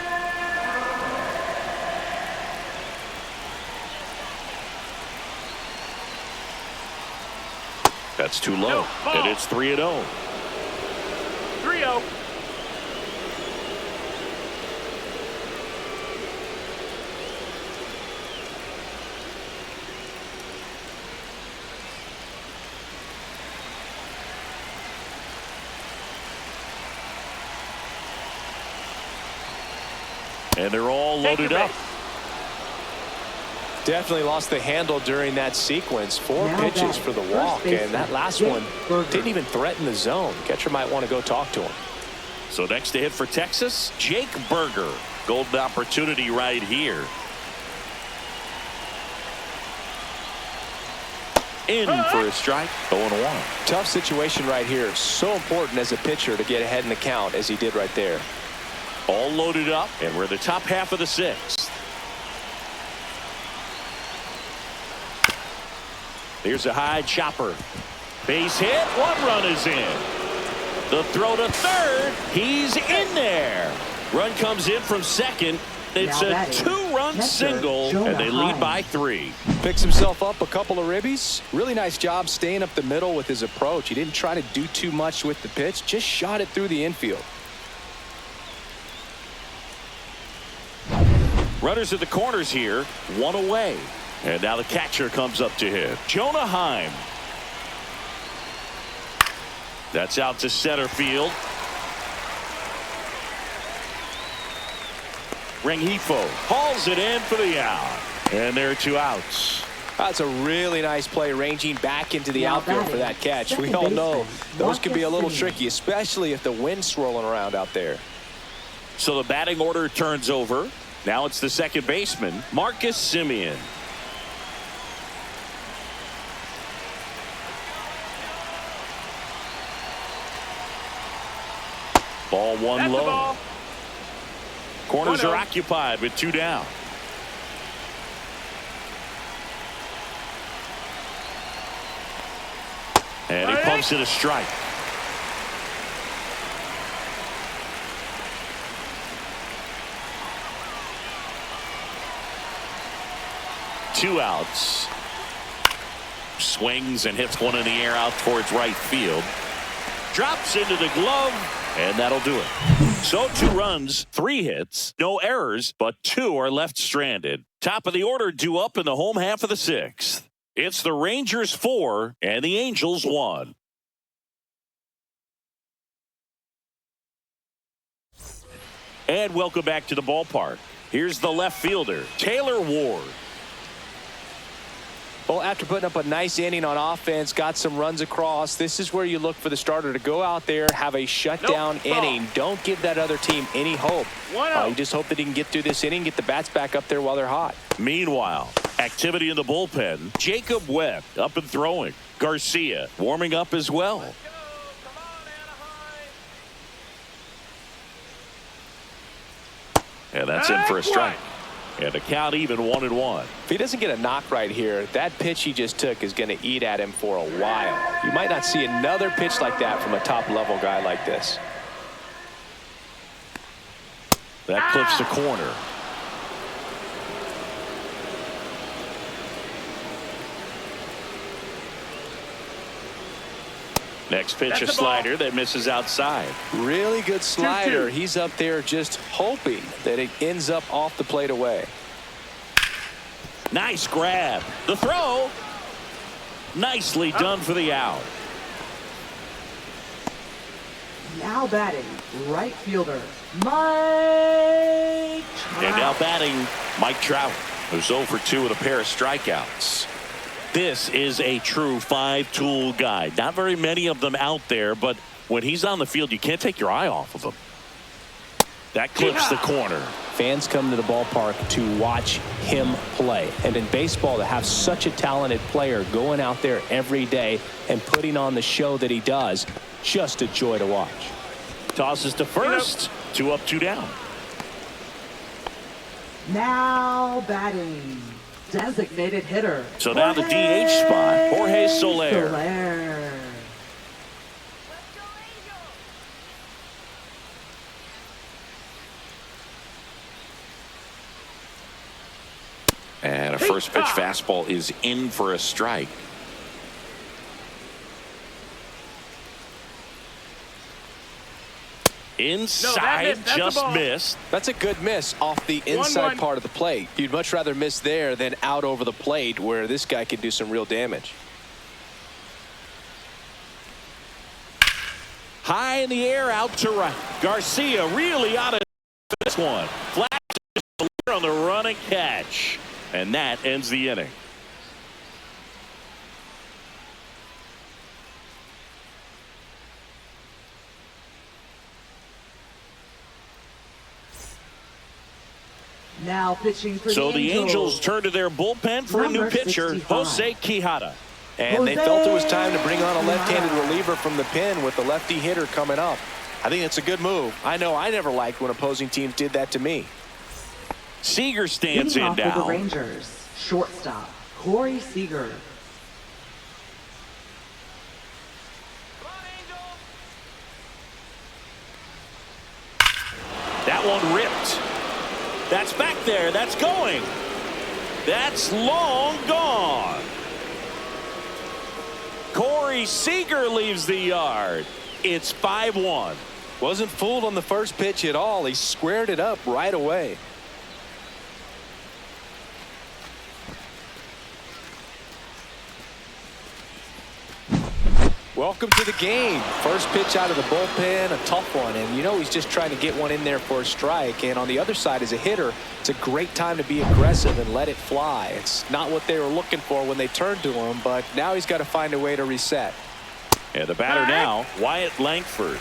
That's too low. And it's 3-0. 3-0. And they're all loaded up. Definitely lost the handle during that sequence. 4 pitches for the walk, and that last one didn't even threaten the zone. Catcher might want to go talk to him. So next to hit for Texas, Jake Berger. Golden opportunity right here. In for a strike. 0-1. Tough situation right here. So important as a pitcher to get ahead in the count as he did right there. All loaded up, and we're in the top half of the 6th. Here's a high chopper. Base hit. 1 run is in. The throw to third. He's in there. Run comes in from second. It's a 2-run single, and they lead by 3. Picks himself up a couple of ribbies. Really nice job staying up the middle with his approach. He didn't try to do too much with the pitch, just shot it through the infield. Runners at the corners here, 1 away. And now the catcher comes up to him. Jonah Heim. That's out to center field. Rengifo hauls it in for the out. And there are 2 outs. That's a really nice play, ranging back into the outfield for that catch. We all know those can be a little tricky, especially if the wind's swirling around out there. So the batting order turns over. Now it's the second baseman, Marcus Semien. Ball 1 low. Ball. Corners 1-0. are occupied with 2 down. And he pumps it a strike. Two outs. Swings and hits one in the air out towards right field. Drops into the glove, and that'll do it. So 2 runs, 3 hits, no errors, but 2 are left stranded. Top of the order due up in the home half of the 6th. It's the Rangers 4 and the Angels 1. And welcome back to the ballpark. Here's the left fielder, Taylor Ward. Well, after putting up a nice inning on offense, got some runs across, this is where you look for the starter to go out there, have a shutdown inning. Don't give that other team any hope. You just hope that he can get through this inning, get the bats back up there while they're hot. Meanwhile, activity in the bullpen. Jacob Webb up and throwing. Garcia warming up as well. And that's in for a strike. And the count even 1-1. If he doesn't get a knock right here, that pitch he just took is going to eat at him for a while. You might not see another pitch like that from a top-level guy like this. That clips the corner. Next pitch, a slider that misses outside. Really good slider. He's up there just hoping that it ends up off the plate away. Nice grab. The throw. Nicely done for the out. Now batting, right fielder, Mike Trout. And now batting, Mike Trout, who's 0 for 2 with a pair of strikeouts. This is a true 5-tool guy. Not very many of them out there, but when he's on the field, you can't take your eye off of him. That clips the corner. Fans come to the ballpark to watch him play. And in baseball, to have such a talented player going out there every day and putting on the show that he does, just a joy to watch. Tosses to first. 2 up, 2 down. Now batting, designated hitter. So now the DH spot, Jorge Soler. And a first pitch fastball is in for a strike. Inside, just missed. That's a good miss off the inside part of the plate. You'd much rather miss there than out over the plate, where this guy could do some real damage. High in the air, out to right. Garcia really out of this one. Flash on the run and catch. And that ends the inning. Now pitching for so the Angels turn to their bullpen for a new pitcher, 65. Jose Quijada. And they felt it was time to bring on a left-handed reliever from the pen with the lefty hitter coming up. I think it's a good move. I know I never liked when opposing teams did that to me. Seager stands Leading in off now. for the Rangers, shortstop Corey Seager. That one ripped. That's back there. That's going. That's long gone. Corey Seager leaves the yard. It's 5-1. Wasn't fooled on the first pitch at all. He squared it up right away. Welcome to the game. First pitch out of the bullpen, a tough one. And you know he's just trying to get one in there for a strike. And on the other side, as a hitter, it's a great time to be aggressive and let it fly. It's not what they were looking for when they turned to him, but now he's got to find a way to reset. And the batter now, Wyatt Langford.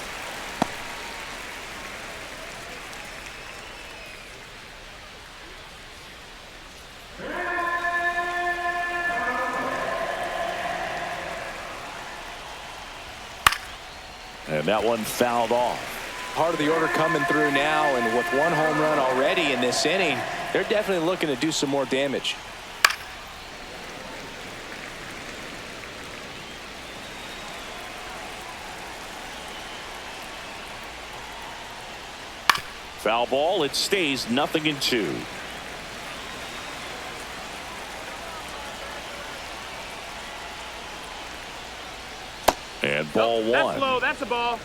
And that one fouled off. Part of the order coming through now, and with one home run already in this inning, they're definitely looking to do some more damage. Foul ball. It stays 0-2. And ball one. That's low. That's a ball.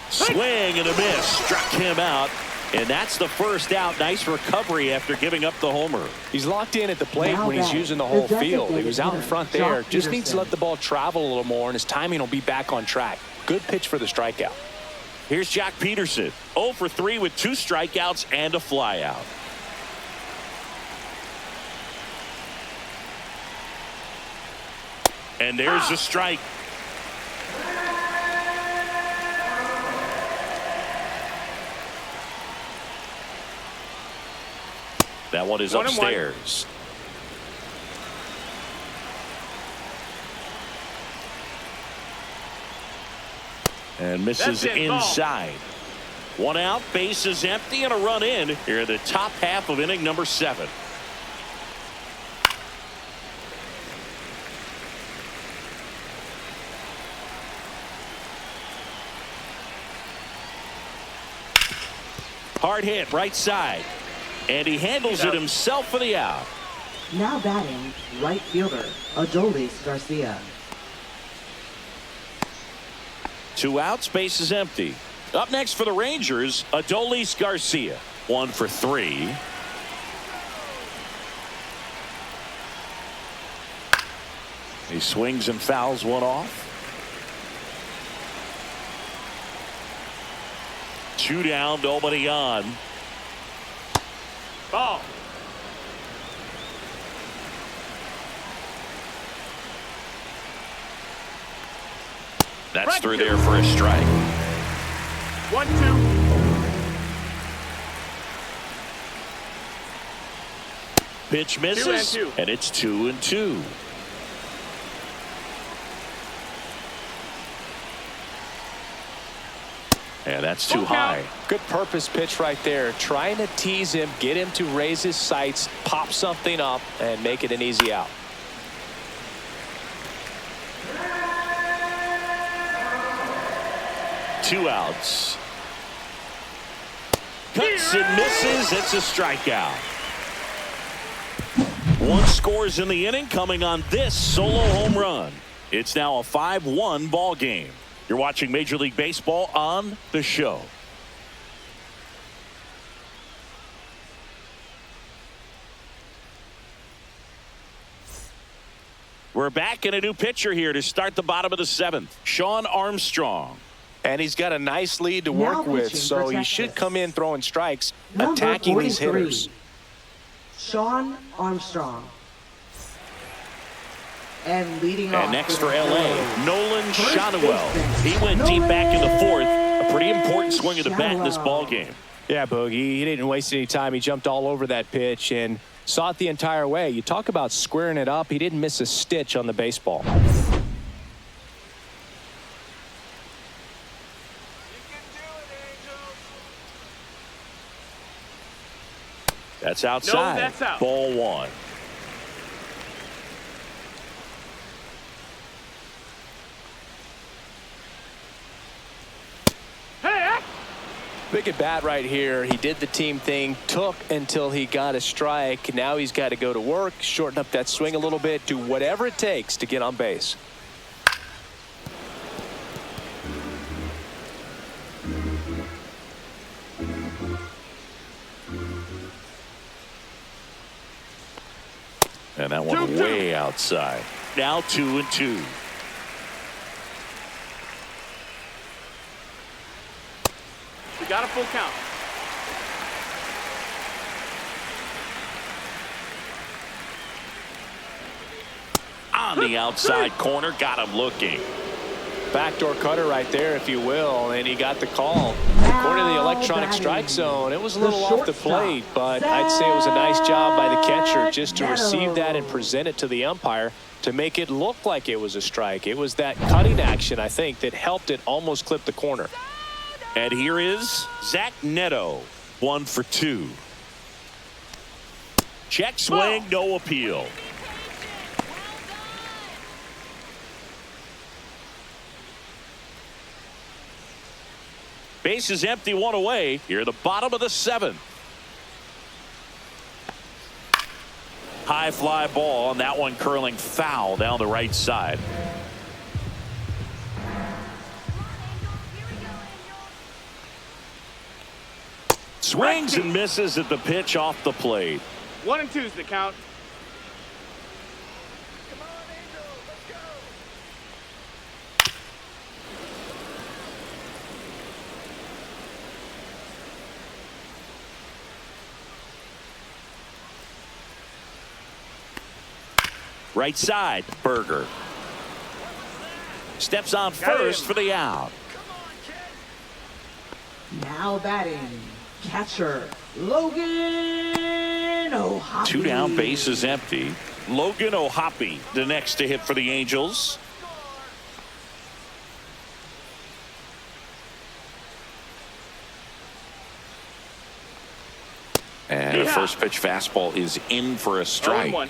Swing and a miss. Struck him out. And that's the first out. Nice recovery after giving up the homer. He's locked in at the plate when he's using the whole field. He was out in front there. Just needs to let the ball travel a little more, and his timing will be back on track. Good pitch for the strikeout. Here's Jock Peterson. 0 for 3 with 2 strikeouts and a flyout. And there's a strike. That one is upstairs. And misses inside. One out, base is empty, and a run in here in the top half of inning number 7. Hard hit, right side. And he handles it himself for the out. Now batting, right fielder, Adolis Garcia. 2 outs, base is empty. Up next for the Rangers, Adolis Garcia. 1 for 3. He swings and fouls one off. 2 down, nobody on. Ball. That's through there for a strike. 1-2. Pitch misses, 2-2. and it's 2-2. And that's too high. Good purpose pitch right there. Trying to tease him, get him to raise his sights, pop something up, and make it an easy out. Two outs. Cuts and misses. It's a strikeout. One scores in the inning coming on this solo home run. It's now a 5-1 ball game. You're watching Major League Baseball on The Show. We're back in a new pitcher here to start the bottom of the 7th. Sean Armstrong. And he's got a nice lead to work with, so he should come in throwing strikes, attacking these hitters. Sean Armstrong. And leading off. And next for LA, Nolan Schanuel. He went deep back in the 4th. A pretty important swing of the bat in this ball game. Yeah, Boogie, he didn't waste any time. He jumped all over that pitch and saw it the entire way. You talk about squaring it up. He didn't miss a stitch on the baseball. That's outside. No, that's out. Ball 1. Big at bat right here. He did the team thing, took until he got a strike. Now he's got to go to work, shorten up that swing a little bit, do whatever it takes to get on base. And that one way outside. Now 2-2. We got a full count. On the outside corner, got him looking. Backdoor cutter right there, if you will, and he got the call. According to the electronic strike zone, it was a little off the plate, but I'd say it was a nice job by the catcher just to receive that and present it to the umpire to make it look like it was a strike. It was that cutting action, I think, that helped it almost clip the corner. And here is Zach Neto, 1 for 2. Check swing, no appeal. Base is empty, 1 away. Here, the bottom of the 7th. High fly ball, and that one curling foul down the right side. Swings and misses at the pitch off the plate. 1 and 2's the count. Right side, Berger. Steps on first for the out. Now batting, catcher, Logan O'Hoppe. 2 down, bases empty. Logan O'Hoppe, the next to hit for the Angels. And the first pitch fastball is in for a strike. 0-1.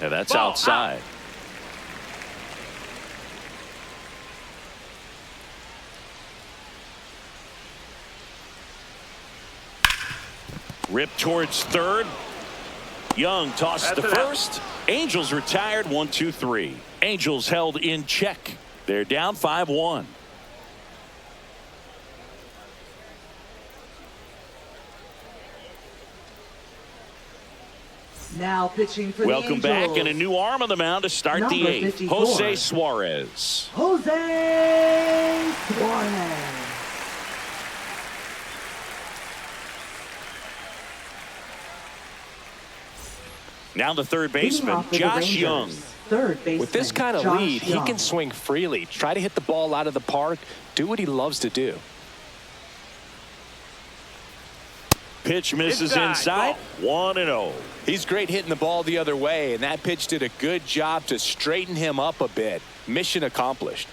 And that's Ball, outside. Rip towards third. Young tosses to first. Angels retired, 1-2-3. Angels held in check. They're down 5-1. Now pitching for Welcome the Angels. back, and a new arm on the mound to start Number the 8th. 54. Jose Suarez. Jose Suarez. Now the third Leading baseman, off for the Josh Rangers, Young. Third baseman, With this kind of Josh lead, Young. he can swing freely, try to hit the ball out of the park, do what he loves to do. Pitch misses inside. 1-0. He's great hitting the ball the other way, and that pitch did a good job to straighten him up a bit. Mission accomplished.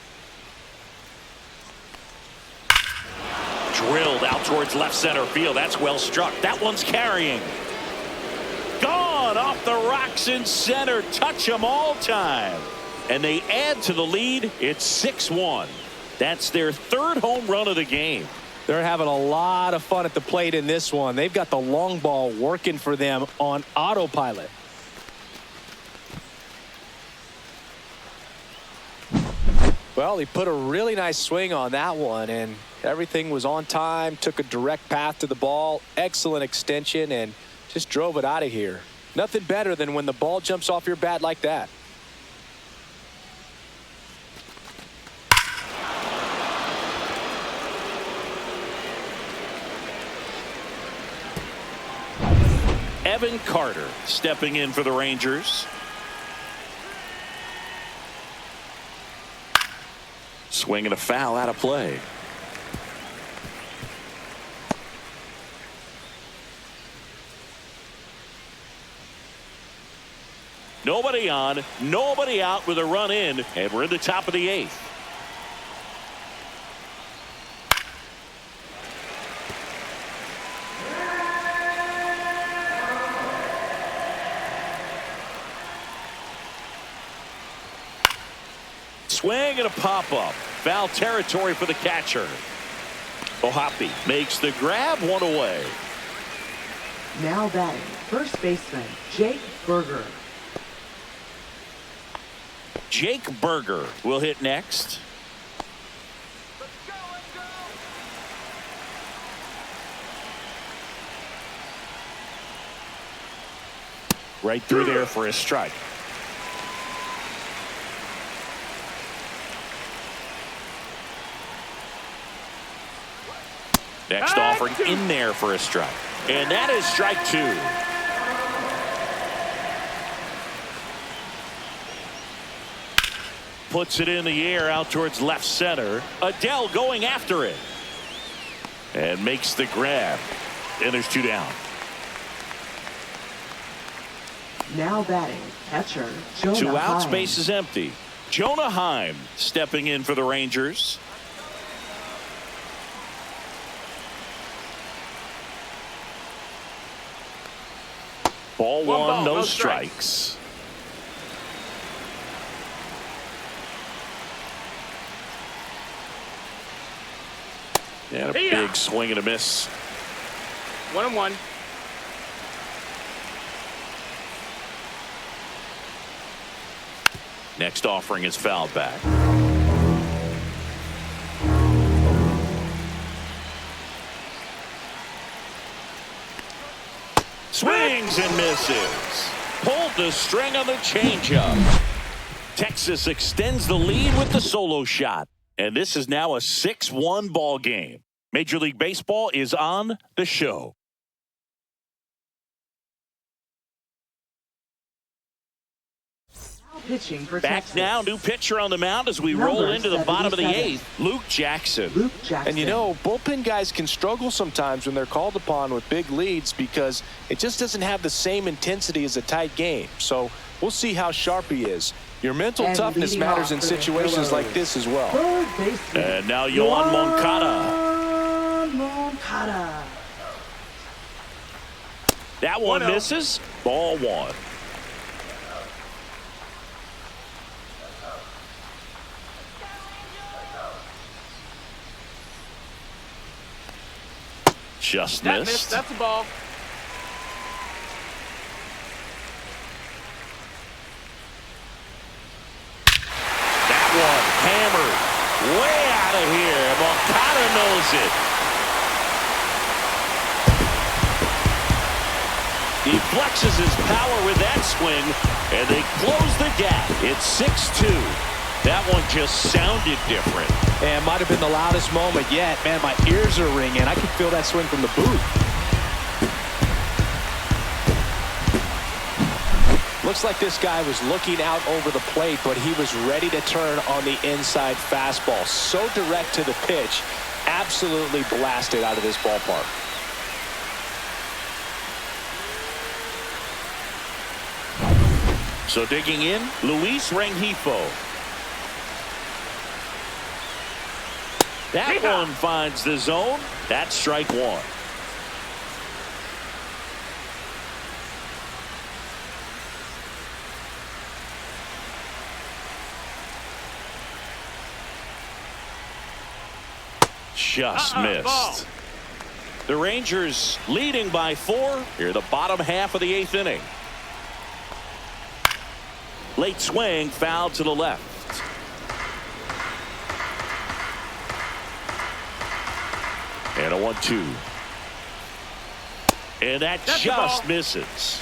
Drilled out towards left center field. That's well struck. That one's carrying. Gone off the rocks in center. Touch 'em all time. And they add to the lead. It's 6-1. That's their 3rd home run of the game. They're having a lot of fun at the plate in this one. They've got the long ball working for them on autopilot. Well, he put a really nice swing on that one, and everything was on time, took a direct path to the ball, excellent extension, and just drove it out of here. Nothing better than when the ball jumps off your bat like that. Evan Carter stepping in for the Rangers. Swinging a foul out of play. Nobody on, nobody out with a run in, and we're in the top of the 8th. Swing and a pop-up. Foul territory for the catcher. Ohapi makes the grab, one away. Now batting, first baseman, Jake Berger. Jake Berger will hit next. Right through there for a strike. Next offering in there for a strike. And that is strike two. Puts it in the air out towards left center. Adele going after it. And makes the grab. And there's two down. Now batting, catcher, Jonah Two outs, Heim. base is empty. Jonah Heim stepping in for the Rangers. Ball one, no strikes. And a big swing and a miss. 1-1. Next offering is fouled back. Swings and misses. Pulled the string on the changeup. Texas extends the lead with the solo shot. And this is now a 6-1 ball game. Major League Baseball is on the show. Pitching for Back Texas. now, new pitcher on the mound as we roll into the bottom of the eighth. Luke Jackson. And you know, bullpen guys can struggle sometimes when they're called upon with big leads because it just doesn't have the same intensity as a tight game. So we'll see how sharp he is. Your mental toughness matters in situations like this as well. Third baseman. And now Yohan Moncada. Moncada. That one misses. Ball one. Just missed. That's a ball. That one hammered way out of here. Moncada knows it. He flexes his power with that swing, and they close the gap. It's 6-2. That one just sounded different. And might have been the loudest moment yet. Man, my ears are ringing. I can feel that swing from the booth. Looks like this guy was looking out over the plate, but he was ready to turn on the inside fastball. So direct to the pitch. Absolutely blasted out of this ballpark. So digging in, Luis Rengifo. That one finds the zone. That's strike one. Just missed. The Rangers leading by 4 here, the bottom half of the 8th inning. Late swing, foul to the left. And a 1-2. And that just misses.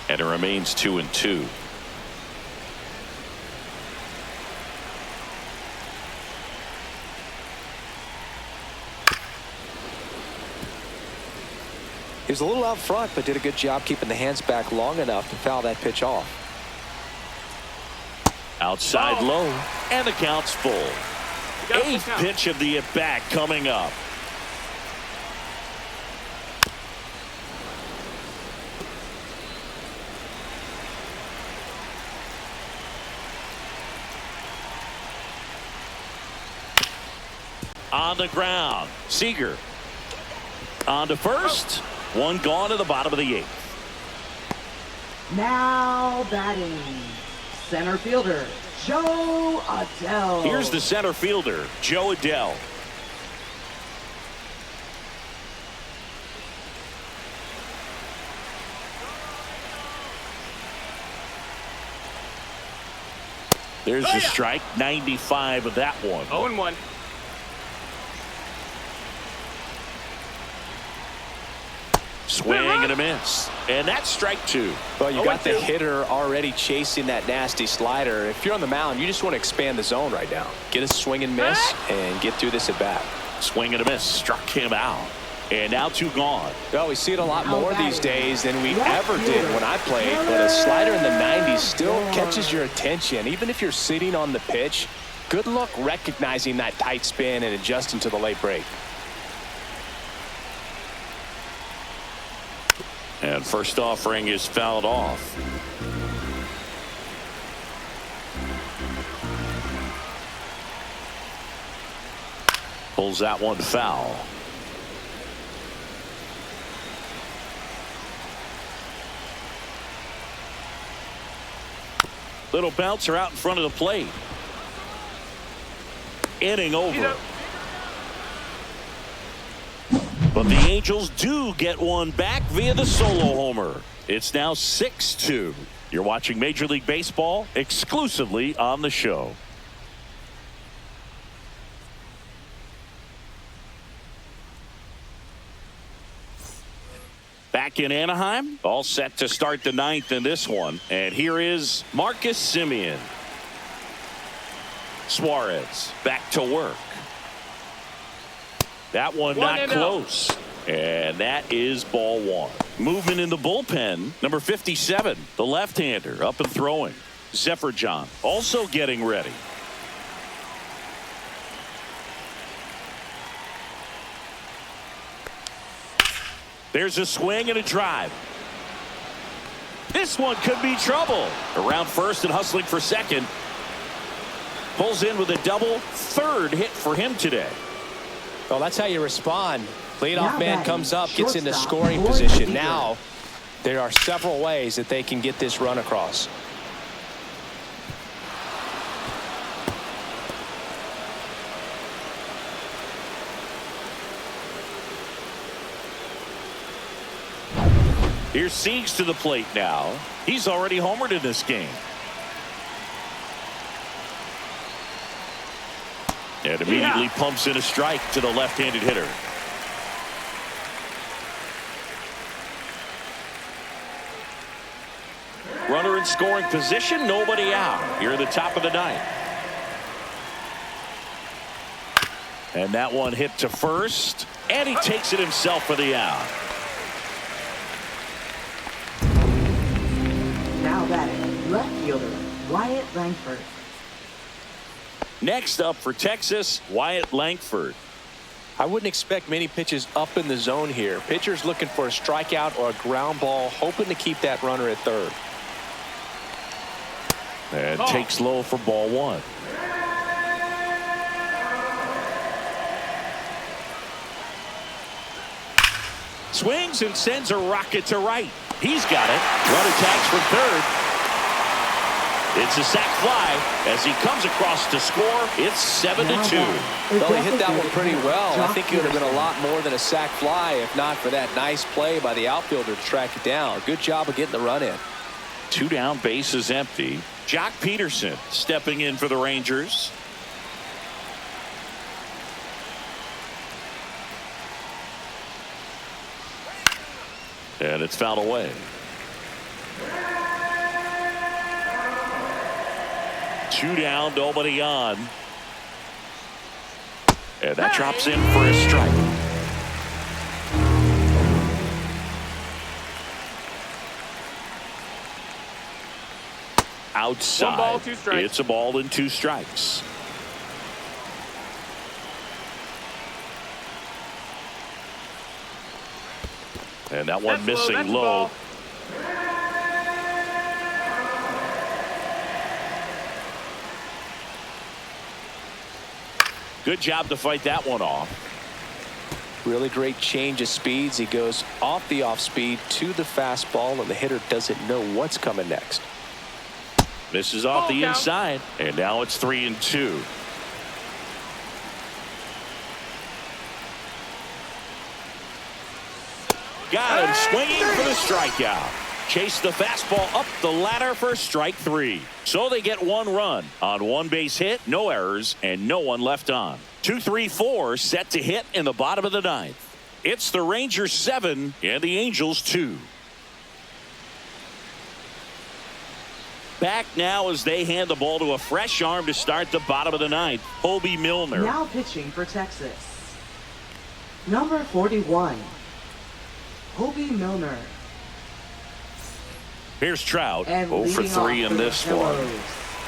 And it remains 2-2. He was a little out front, but did a good job keeping the hands back long enough to foul that pitch off. Outside low, and the count's full. 8th pitch of the at-bat coming up. On the ground, Seager. On to first. One gone to the bottom of the 8th. Now batting, center fielder, Joe Adele. Here's the center fielder, Joe Adele. There's the strike, 95 of that one. 0-1. Swing and a miss. And that's strike 2. Well, you got the hitter already chasing that nasty slider. If you're on the mound, you just want to expand the zone right now. Get a swing and miss and get through this at bat. Swing and a miss. Struck him out. And now 2 gone. Well, we see it a lot more these days than we ever did when I played, but a slider in the 90s still catches your attention. Even if you're sitting on the pitch, good luck recognizing that tight spin and adjusting to the late break. And first offering is fouled off. Pulls that one foul. Little bouncer out in front of the plate. Inning over. But the Angels do get one back via the solo homer. It's now 6-2. You're watching Major League Baseball exclusively on the show. Back in Anaheim, all set to start the 9th in this one. And here is Marcus Semien. Suarez back to work. That one not close. And that is ball 1. Movement in the bullpen. Number 57, the left-hander, up and throwing. Zephyr John also getting ready. There's a swing and a drive. This one could be trouble. Around first and hustling for second. Pulls in with a double. 3rd hit for him today. Well, that's how you respond. Leadoff man comes up, gets into scoring position. Now, there are several ways that they can get this run across. Here's Siegs to the plate now. He's already homered in this game. And immediately pumps in a strike to the left-handed hitter. Runner in scoring position, nobody out. Here at the top of the 9th. And that one hit to first. And he takes it himself for the out. Now batting, left fielder, Wyatt Langford. Next up for Texas, Wyatt Langford. I wouldn't expect many pitches up in the zone here. Pitcher's looking for a strikeout or a ground ball, hoping to keep that runner at 3rd. And takes low for ball 1. Swings and sends a rocket to right. He's got it. Runner tags from 3rd. It's a sac fly as he comes across to score. It's 7-2. Well, he hit that one pretty well. I think it would have been a lot more than a sac fly if not for that nice play by the outfielder to track it down. Good job of getting the run in. 2 down, bases empty. Jock Peterson stepping in for the Rangers. And it's fouled away. 2 down, nobody on. And that drops in for a strike. Outside. 1 ball, 2 strikes. It's a ball and 2 strikes. And that one missing low. Good job to fight that one off. Really great change of speeds. He goes off the off speed to the fastball, and the hitter doesn't know what's coming next. Misses off the inside, and now it's 3-2. Got him swinging for the strikeout. Chase the fastball up the ladder for strike 3. So they get 1 run on 1 base hit, no errors, and no one left on. 2-3-4 set to hit in the bottom of the 9th. It's the Rangers 7 and the Angels 2. Back now as they hand the ball to a fresh arm to start the bottom of the 9th. Hobie Milner. Now pitching for Texas. Number 41. Hobie Milner. Here's Trout, And 0 for 3 in this one.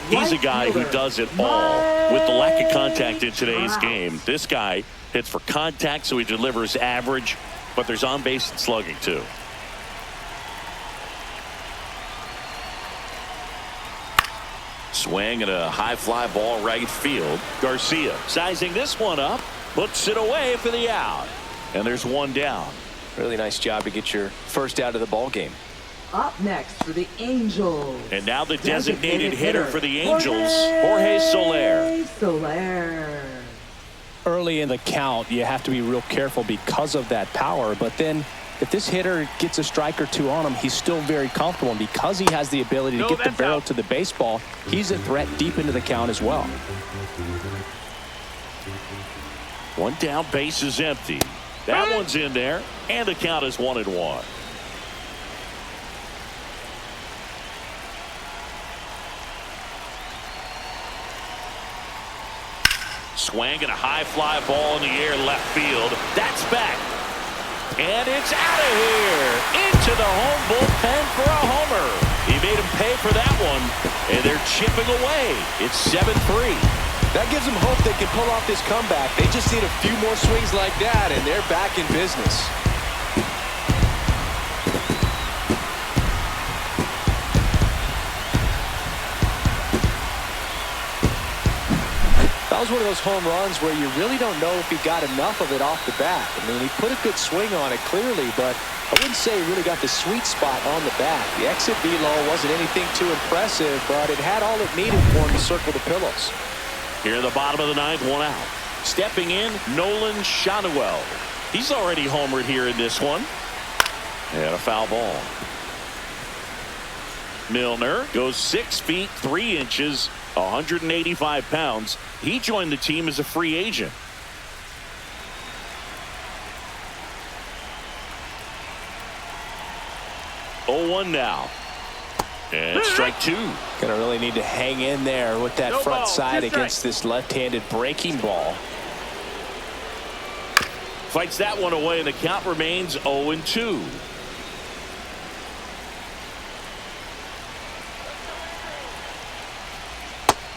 He's a Right guy who fielder, does it all. With the lack of contact in today's Trout. game, this guy hits for contact, so he delivers average, but there's on-base and slugging too. Swing and a high fly ball right field. Garcia sizing this one up, puts it away for the out. And there's 1 down. Really nice job to get your first out of the ball game. Up next for the Angels. And now the designated hitter for the Angels, Jorge Soler. Early in the count, you have to be real careful because of that power. But then if this hitter gets a strike or 2 on him, he's still very comfortable. And because he has the ability to get the barrel to the baseball, he's a threat deep into the count as well. 1 down, base is empty. That one's in there, and the count is 1-1. Swing and a high fly ball in the air left field. That's back. And it's out of here. Into the home bullpen for a homer. He made him pay for that one. And they're chipping away. It's 7-3. That gives them hope they can pull off this comeback. They just need a few more swings like that, and they're back in business. That was one of those home runs where you really don't know if he got enough of it off the bat. I mean, he put a good swing on it clearly, but I wouldn't say he really got the sweet spot on the bat. The exit velo wasn't anything too impressive, but it had all it needed for him to circle the pillows. Here in the bottom of the 9th, 1 out. Stepping in, Nolan Schanuel. He's already homered here in this one. And a foul ball. Milner goes 6 feet 3 inches, 185 pounds. He joined the team as a free agent. Oh, 1 now. And strike 2. Going to really need to hang in there with that front side against this left-handed breaking ball. Fights that one away, and the count remains 0-2.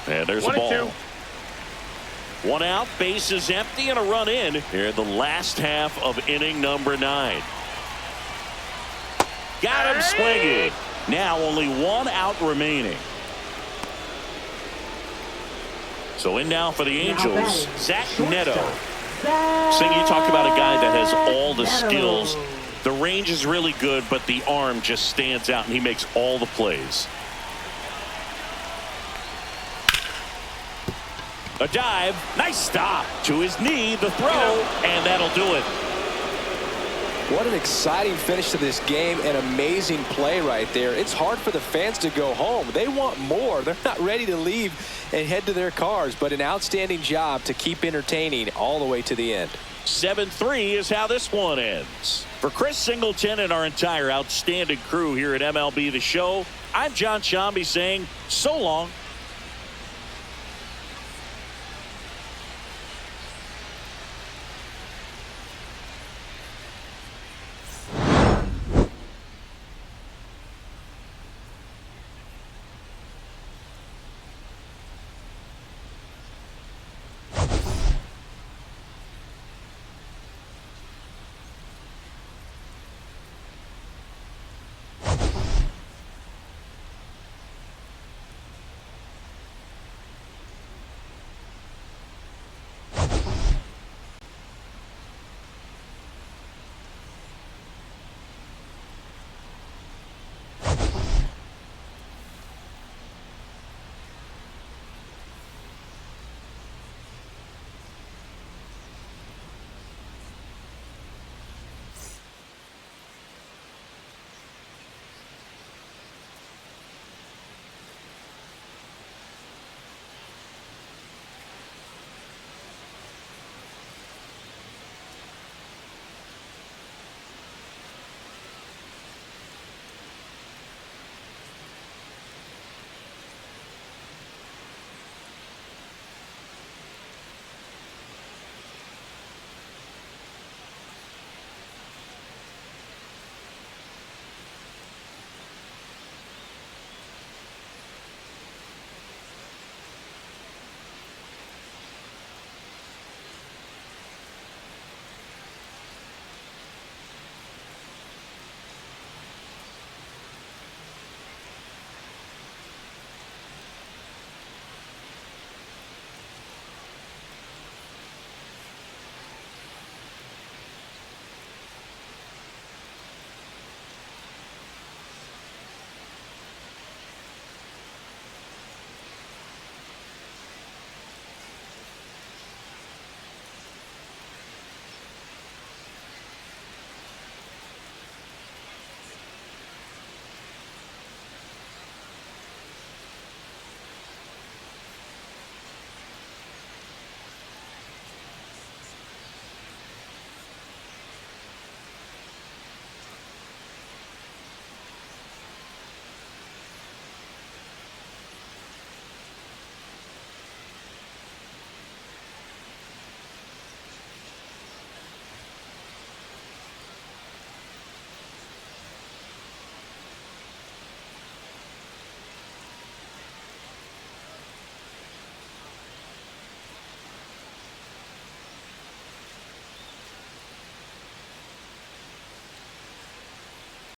And there's a ball. 1 out, base is empty, and a run in here in the last half of inning number 9. Got him swinging. Now only 1 out remaining. So in now for the Angels, Zach Neto. Sing, you talk about a guy that has all the skills. The range is really good, but the arm just stands out, and he makes all the plays. A dive, nice stop to his knee, the throw, and that'll do it. What an exciting finish to this game. An amazing play right there. It's hard for the fans to go home. They want more. They're not ready to leave and head to their cars, but an outstanding job to keep entertaining all the way to the end. 7-3 is how this one ends. For Chris Singleton and our entire outstanding crew here at MLB The Show, I'm John Shambi saying so long.